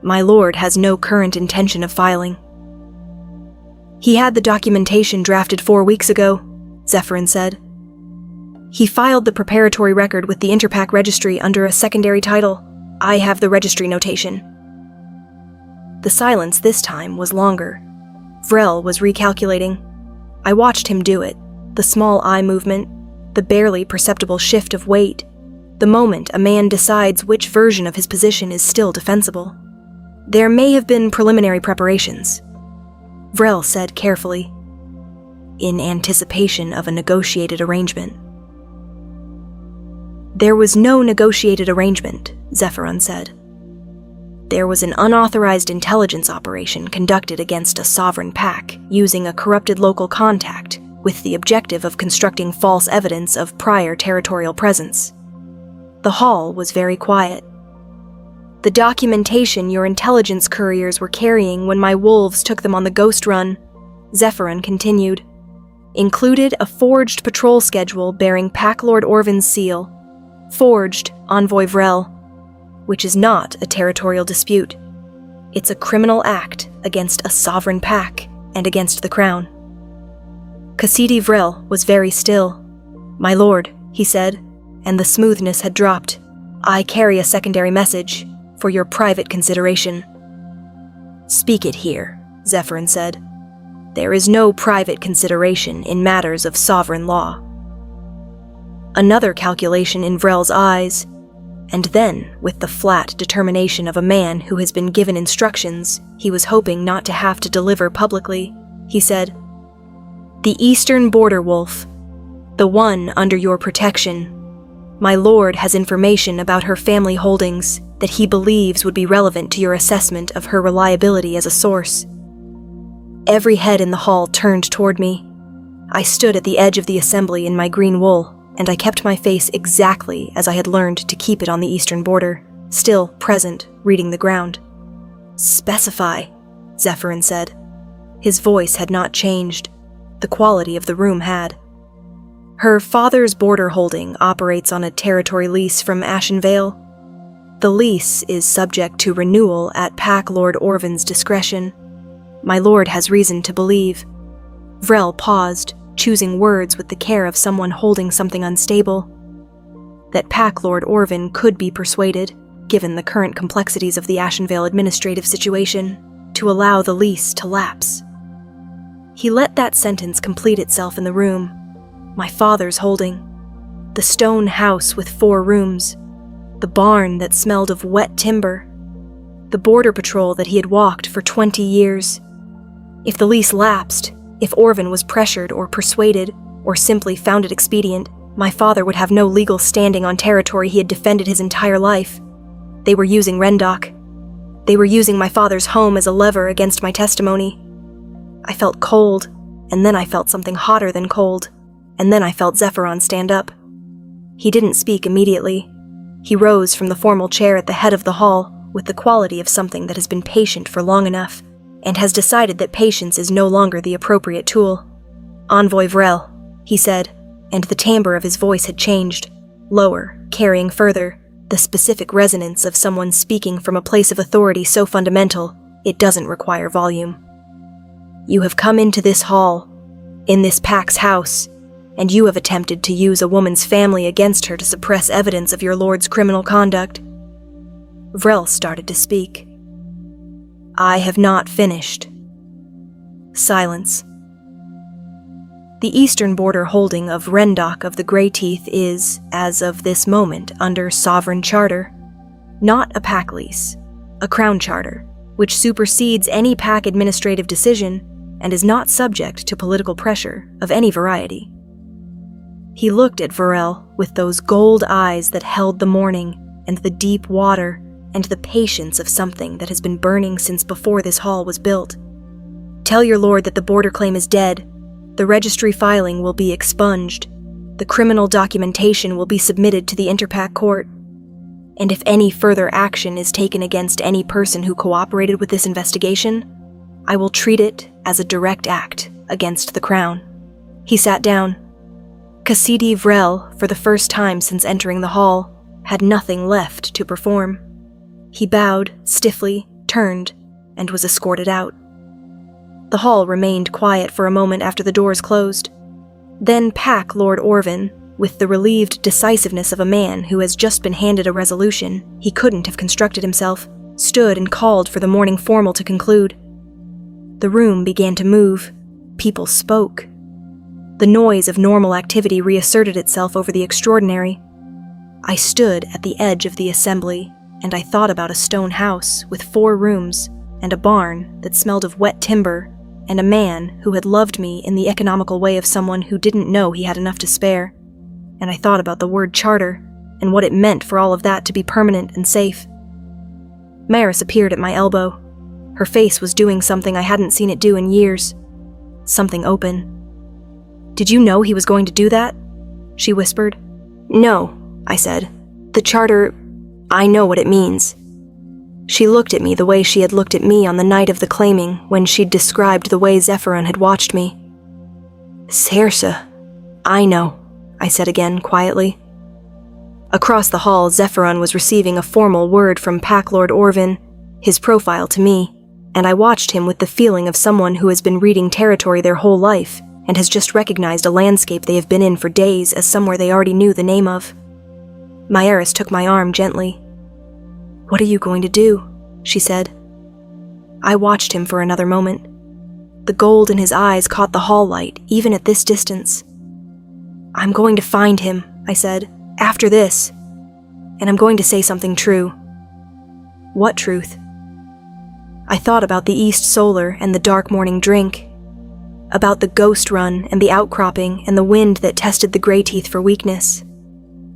"My lord has no current intention of filing." "He had the documentation drafted 4 weeks ago," Zephyron said. "He filed the preparatory record with the Interpack registry under a secondary title. I have the registry notation." The silence this time was longer. Vrel was recalculating. I watched him do it, the small eye movement, the barely perceptible shift of weight, the moment a man decides which version of his position is still defensible. There may have been preliminary preparations, Vrel said carefully, in anticipation of a negotiated arrangement. There was no negotiated arrangement, Zephyron said. There was an unauthorized intelligence operation conducted against a sovereign pack using a corrupted local contact with the objective of constructing false evidence of prior territorial presence. The hall was very quiet. The documentation your intelligence couriers were carrying when my wolves took them on the ghost run, Zephyron continued, included a forged patrol schedule bearing Pack Lord Orvin's seal, forged Envoy Vrel, which is not a territorial dispute. It's a criminal act against a sovereign pack and against the crown. Cassidy Vrel was very still. My lord, he said, and the smoothness had dropped. I carry a secondary message for your private consideration. Speak it here, Zephyron said. There is no private consideration in matters of sovereign law. Another calculation in Vrel's eyes, and then, with the flat determination of a man who has been given instructions he was hoping not to have to deliver publicly, he said, The eastern border wolf, the one under your protection. My lord has information about her family holdings that he believes would be relevant to your assessment of her reliability as a source. Every head in the hall turned toward me. I stood at the edge of the assembly in my green wool, and I kept my face exactly as I had learned to keep it on the eastern border, still present, reading the ground. Specify, Zephyron said. His voice had not changed. The quality of the room had. Her father's border holding operates on a territory lease from Ashenvale. The lease is subject to renewal at Pack Lord Orvin's discretion. My lord has reason to believe. Vrel paused, choosing words with the care of someone holding something unstable. That Pack Lord Orvin could be persuaded, given the current complexities of the Ashenvale administrative situation, to allow the lease to lapse. He let that sentence complete itself in the room. My father's holding. The stone house with 4 rooms. The barn that smelled of wet timber. The border patrol that he had walked for 20 years. If the lease lapsed, if Orvin was pressured or persuaded, or simply found it expedient, my father would have no legal standing on territory he had defended his entire life. They were using Rendok. They were using my father's home as a lever against my testimony. I felt cold, and then I felt something hotter than cold, and then I felt Zephyron stand up. He didn't speak immediately. He rose from the formal chair at the head of the hall with the quality of something that has been patient for long enough, and has decided that patience is no longer the appropriate tool. Envoy Vrel, he said, and the timbre of his voice had changed, lower, carrying further, the specific resonance of someone speaking from a place of authority so fundamental, it doesn't require volume. You have come into this hall, in this pack's house, and you have attempted to use a woman's family against her to suppress evidence of your lord's criminal conduct. Vrel started to speak. I have not finished. Silence. The eastern border holding of Rendok of the Grey Teeth is, as of this moment, under sovereign charter, not a pack lease, a crown charter, which supersedes any pack administrative decision and is not subject to political pressure of any variety. He looked at Vrel with those gold eyes that held the morning and the deep water and the patience of something that has been burning since before this hall was built. Tell your lord that the border claim is dead. The registry filing will be expunged. The criminal documentation will be submitted to the Interpack Court. And if any further action is taken against any person who cooperated with this investigation, I will treat it as a direct act against the Crown. He sat down. Cassidy Vrel, for the first time since entering the hall, had nothing left to perform. He bowed, stiffly, turned, and was escorted out. The hall remained quiet for a moment after the doors closed. Then Pack Lord Orvin, with the relieved decisiveness of a man who has just been handed a resolution he couldn't have constructed himself, stood and called for the morning formal to conclude. The room began to move. People spoke. The noise of normal activity reasserted itself over the extraordinary. I stood at the edge of the assembly, and I thought about a stone house with 4 rooms and a barn that smelled of wet timber, and a man who had loved me in the economical way of someone who didn't know he had enough to spare. And I thought about the word charter, and what it meant for all of that to be permanent and safe. Maris appeared at my elbow. Her face was doing something I hadn't seen it do in years. Something open. "Did you know he was going to do that?" she whispered. "No," I said. "The charter, I know what it means." She looked at me the way she had looked at me on the night of the claiming when she'd described the way Zephyron had watched me. "Sersa, I know," I said again, quietly. Across the hall, Zephyron was receiving a formal word from Pack Lord Orvin, his profile to me, and I watched him with the feeling of someone who has been reading territory their whole life and has just recognized a landscape they have been in for days as somewhere they already knew the name of. Maieris took my arm gently. "What are you going to do?" she said. I watched him for another moment. The gold in his eyes caught the hall light, even at this distance. "I'm going to find him," I said, "after this. And I'm going to say something true." "What truth?" I thought about the East Solar and the dark morning drink, about the ghost run and the outcropping and the wind that tested the Grey Teeth for weakness,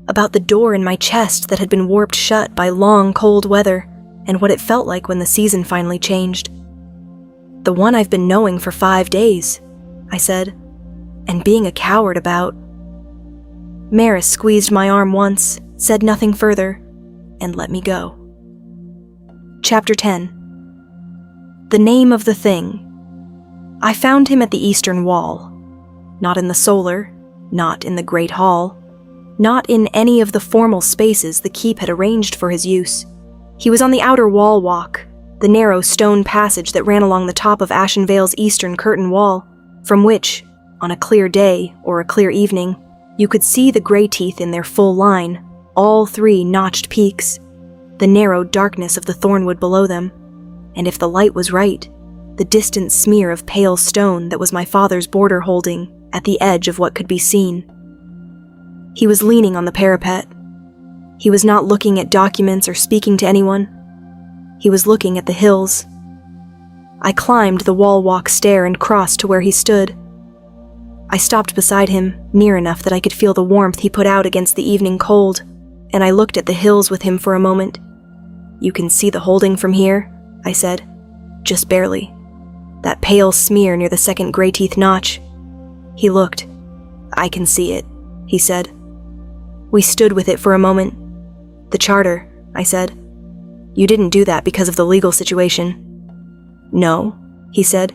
about the door in my chest that had been warped shut by long, cold weather and what it felt like when the season finally changed. "The one I've been knowing for 5 days," I said, "and being a coward about." Maris squeezed my arm once, said nothing further, and let me go. Chapter 10. The name of the thing. I found him at the eastern wall. Not in the solar, not in the Great Hall, not in any of the formal spaces the keep had arranged for his use. He was on the outer wall walk, the narrow stone passage that ran along the top of Ashenvale's eastern curtain wall, from which, on a clear day or a clear evening, you could see the Grey Teeth in their full line, all 3 notched peaks, the narrow darkness of the thornwood below them, and if the light was right, the distant smear of pale stone that was my father's border holding at the edge of what could be seen. He was leaning on the parapet. He was not looking at documents or speaking to anyone. He was looking at the hills. I climbed the wall walk stair and crossed to where he stood. I stopped beside him, near enough that I could feel the warmth he put out against the evening cold, and I looked at the hills with him for a moment. "You can see the holding from here?" I said. "Just barely. That pale smear near the second Grey Teeth notch." He looked. "I can see it," he said. We stood with it for a moment. "The charter," I said. "You didn't do that because of the legal situation." "No," he said.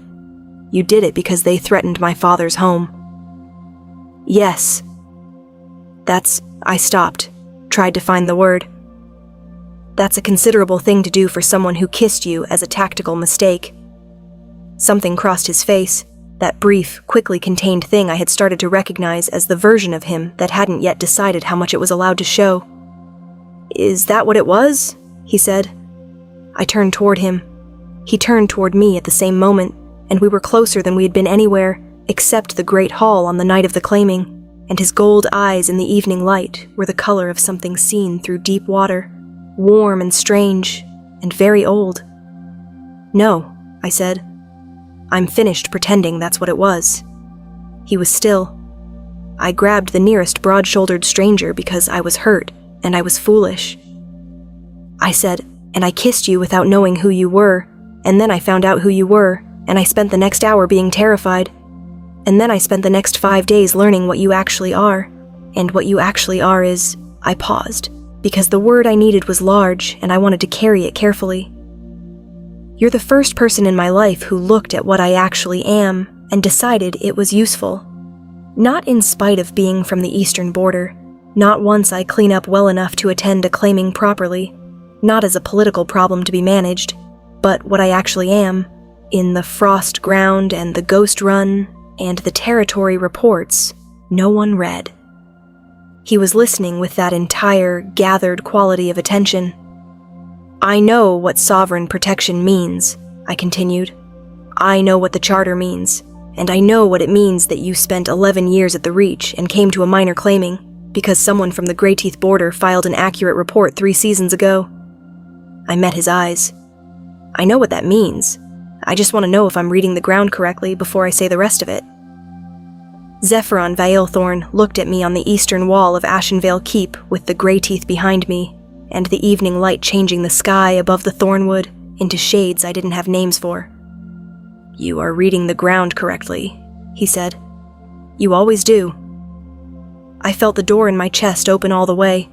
"You did it because they threatened my father's home." "Yes." I stopped, tried to find the word. "That's a considerable thing to do for someone who kissed you as a tactical mistake." Something crossed his face, that brief, quickly contained thing I had started to recognize as the version of him that hadn't yet decided how much it was allowed to show. "Is that what it was?" he said. I turned toward him. He turned toward me at the same moment, and we were closer than we had been anywhere, except the Great Hall on the night of the claiming, and his gold eyes in the evening light were the color of something seen through deep water, warm and strange, and very old. "No," I said. "I'm finished pretending that's what it was." He was still. I grabbed the nearest broad-shouldered stranger because I was hurt, and I was foolish. I said, "And I kissed you without knowing who you were, and then I found out who you were, and I spent the next hour being terrified. And then I spent the next 5 days learning what you actually are, and what you actually are is..." I paused, because the word I needed was large, and I wanted to carry it carefully. "You're the first person in my life who looked at what I actually am and decided it was useful. Not in spite of being from the eastern border, not once I clean up well enough to attend a claiming properly, not as a political problem to be managed, but what I actually am, in the frost ground and the ghost run and the territory reports no one read." He was listening with that entire, gathered quality of attention. I know what sovereign protection means, I continued. I know what the charter means, and I know what it means that you spent 11 years at the Reach and came to a minor claiming because someone from the Greyteeth border filed an accurate report 3 seasons ago. I met his eyes. I know what that means. I just want to know if I'm reading the ground correctly before I say the rest of it. Zephyron Vailthorn looked at me on the eastern wall of Ashenvale Keep with the Greyteeth behind me, and the evening light changing the sky above the thornwood into shades I didn't have names for. You are reading the ground correctly, he said. You always do. I felt the door in my chest open all the way,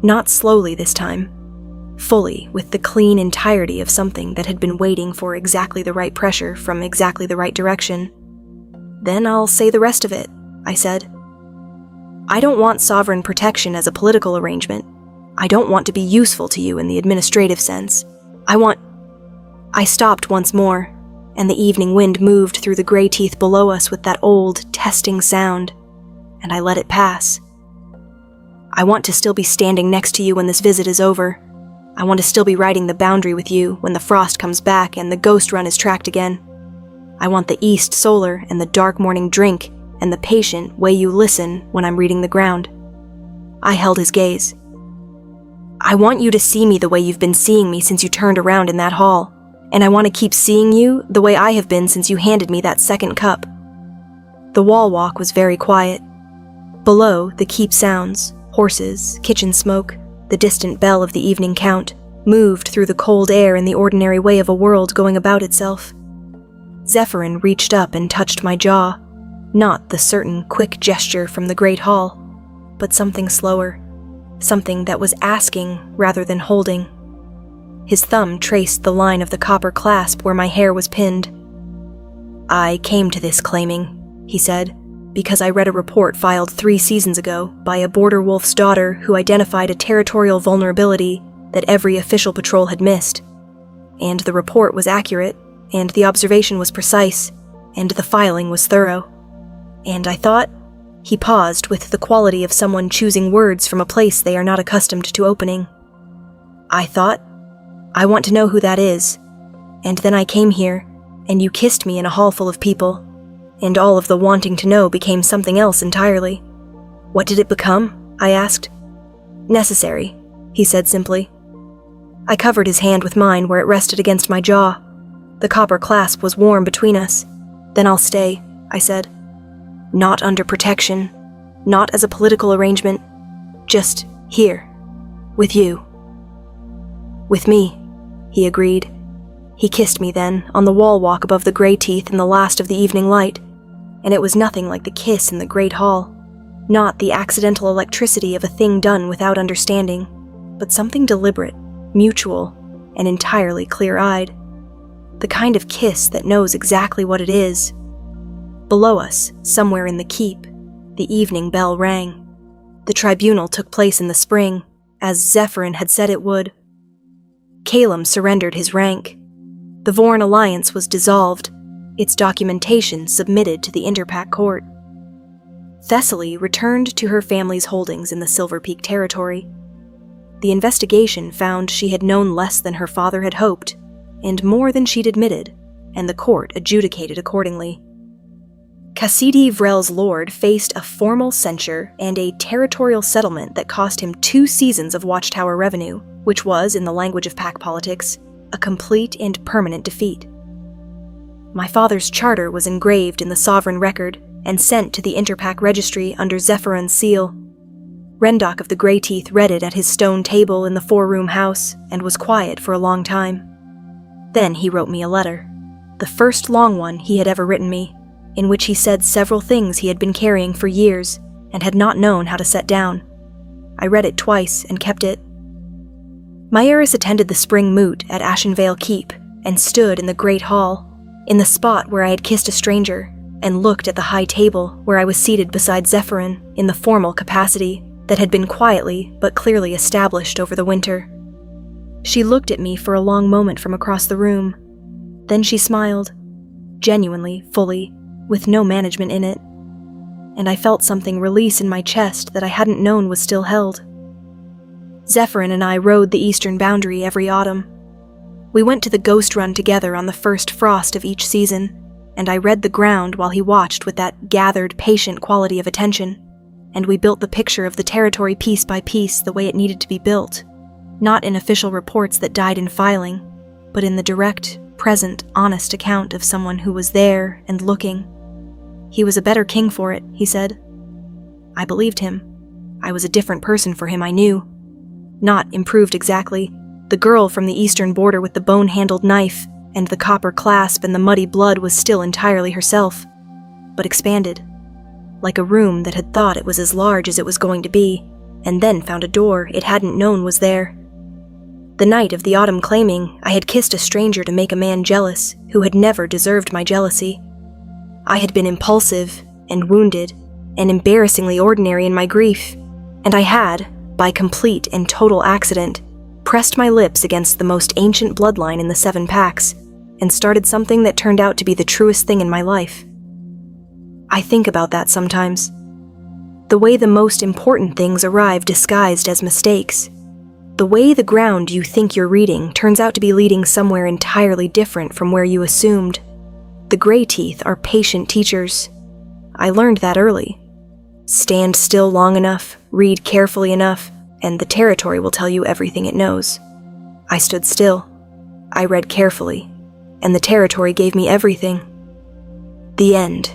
not slowly this time, fully with the clean entirety of something that had been waiting for exactly the right pressure from exactly the right direction. Then I'll say the rest of it, I said. I don't want sovereign protection as a political arrangement. I don't want to be useful to you in the administrative sense. I stopped once more, and the evening wind moved through the Greyteeth below us with that old, testing sound, and I let it pass. I want to still be standing next to you when this visit is over. I want to still be riding the boundary with you when the frost comes back and the ghost run is tracked again. I want the east solar and the dark morning drink and the patient way you listen when I'm reading the ground. I held his gaze. I want you to see me the way you've been seeing me since you turned around in that hall, and I want to keep seeing you the way I have been since you handed me that second cup. The wall walk was very quiet. Below, the keep sounds, horses, kitchen smoke, the distant bell of the evening count, moved through the cold air in the ordinary way of a world going about itself. Zephyrin reached up and touched my jaw, not the certain quick gesture from the great hall, but something slower, something that was asking rather than holding. His thumb traced the line of the copper clasp where my hair was pinned. I came to this claiming, he said, because I read a report filed 3 seasons ago by a border wolf's daughter who identified a territorial vulnerability that every official patrol had missed. And the report was accurate, and the observation was precise, and the filing was thorough. And I thought, he paused with the quality of someone choosing words from a place they are not accustomed to opening. I thought, I want to know who that is. And then I came here, and you kissed me in a hall full of people, and all of the wanting to know became something else entirely. What did it become? I asked. Necessary, he said simply. I covered his hand with mine where it rested against my jaw. The copper clasp was warm between us. Then I'll stay, I said. Not under protection, not as a political arrangement, just here, with you. With me, he agreed. He kissed me then, on the wall walk above the Greyteeth in the last of the evening light, and it was nothing like the kiss in the great hall, not the accidental electricity of a thing done without understanding, but something deliberate, mutual, and entirely clear-eyed. The kind of kiss that knows exactly what it is. Below us, somewhere in the keep, the evening bell rang. The tribunal took place in the spring, as Zephyrin had said it would. Calum surrendered his rank. The Vorn alliance was dissolved, its documentation submitted to the Interpack court. Thessaly returned to her family's holdings in the Silver Peak territory. The investigation found she had known less than her father had hoped, and more than she'd admitted, and the court adjudicated accordingly. Cassidy Vrel's lord faced a formal censure and a territorial settlement that cost him 2 seasons of Watchtower revenue, which was, in the language of pack politics, a complete and permanent defeat. My father's charter was engraved in the sovereign record and sent to the Interpack registry under Zephyrin's seal. Rendok of the Greyteeth read it at his stone table in the 4-room house and was quiet for a long time. Then he wrote me a letter, the first long one he had ever written me, in which he said several things he had been carrying for years and had not known how to set down. I read it twice and kept it. Myeris attended the spring moot at Ashenvale Keep and stood in the great hall, in the spot where I had kissed a stranger, and looked at the high table where I was seated beside Zephyrin in the formal capacity that had been quietly but clearly established over the winter. She looked at me for a long moment from across the room. Then she smiled, genuinely, fully, with no management in it, and I felt something release in my chest that I hadn't known was still held. Zephyrin and I rode the eastern boundary every autumn. We went to the ghost run together on the first frost of each season, and I read the ground while he watched with that gathered, patient quality of attention, and we built the picture of the territory piece by piece the way it needed to be built, not in official reports that died in filing, but in the direct, present, honest account of someone who was there and looking. He was a better king for it, he said. I believed him. I was a different person for him, I knew. Not improved exactly. The girl from the eastern border with the bone-handled knife and the copper clasp and the muddy blood was still entirely herself, but expanded, like a room that had thought it was as large as it was going to be, and then found a door it hadn't known was there. The night of the autumn claiming, I had kissed a stranger to make a man jealous who had never deserved my jealousy. I had been impulsive and wounded and embarrassingly ordinary in my grief, and I had, by complete and total accident, pressed my lips against the most ancient bloodline in the 7 packs and started something that turned out to be the truest thing in my life. I think about that sometimes. The way the most important things arrive disguised as mistakes. The way the ground you think you're reading turns out to be leading somewhere entirely different from where you assumed. The gray teeth are patient teachers. I learned that early. Stand still long enough, read carefully enough, and the territory will tell you everything it knows. I stood still. I read carefully, and the territory gave me everything. The end.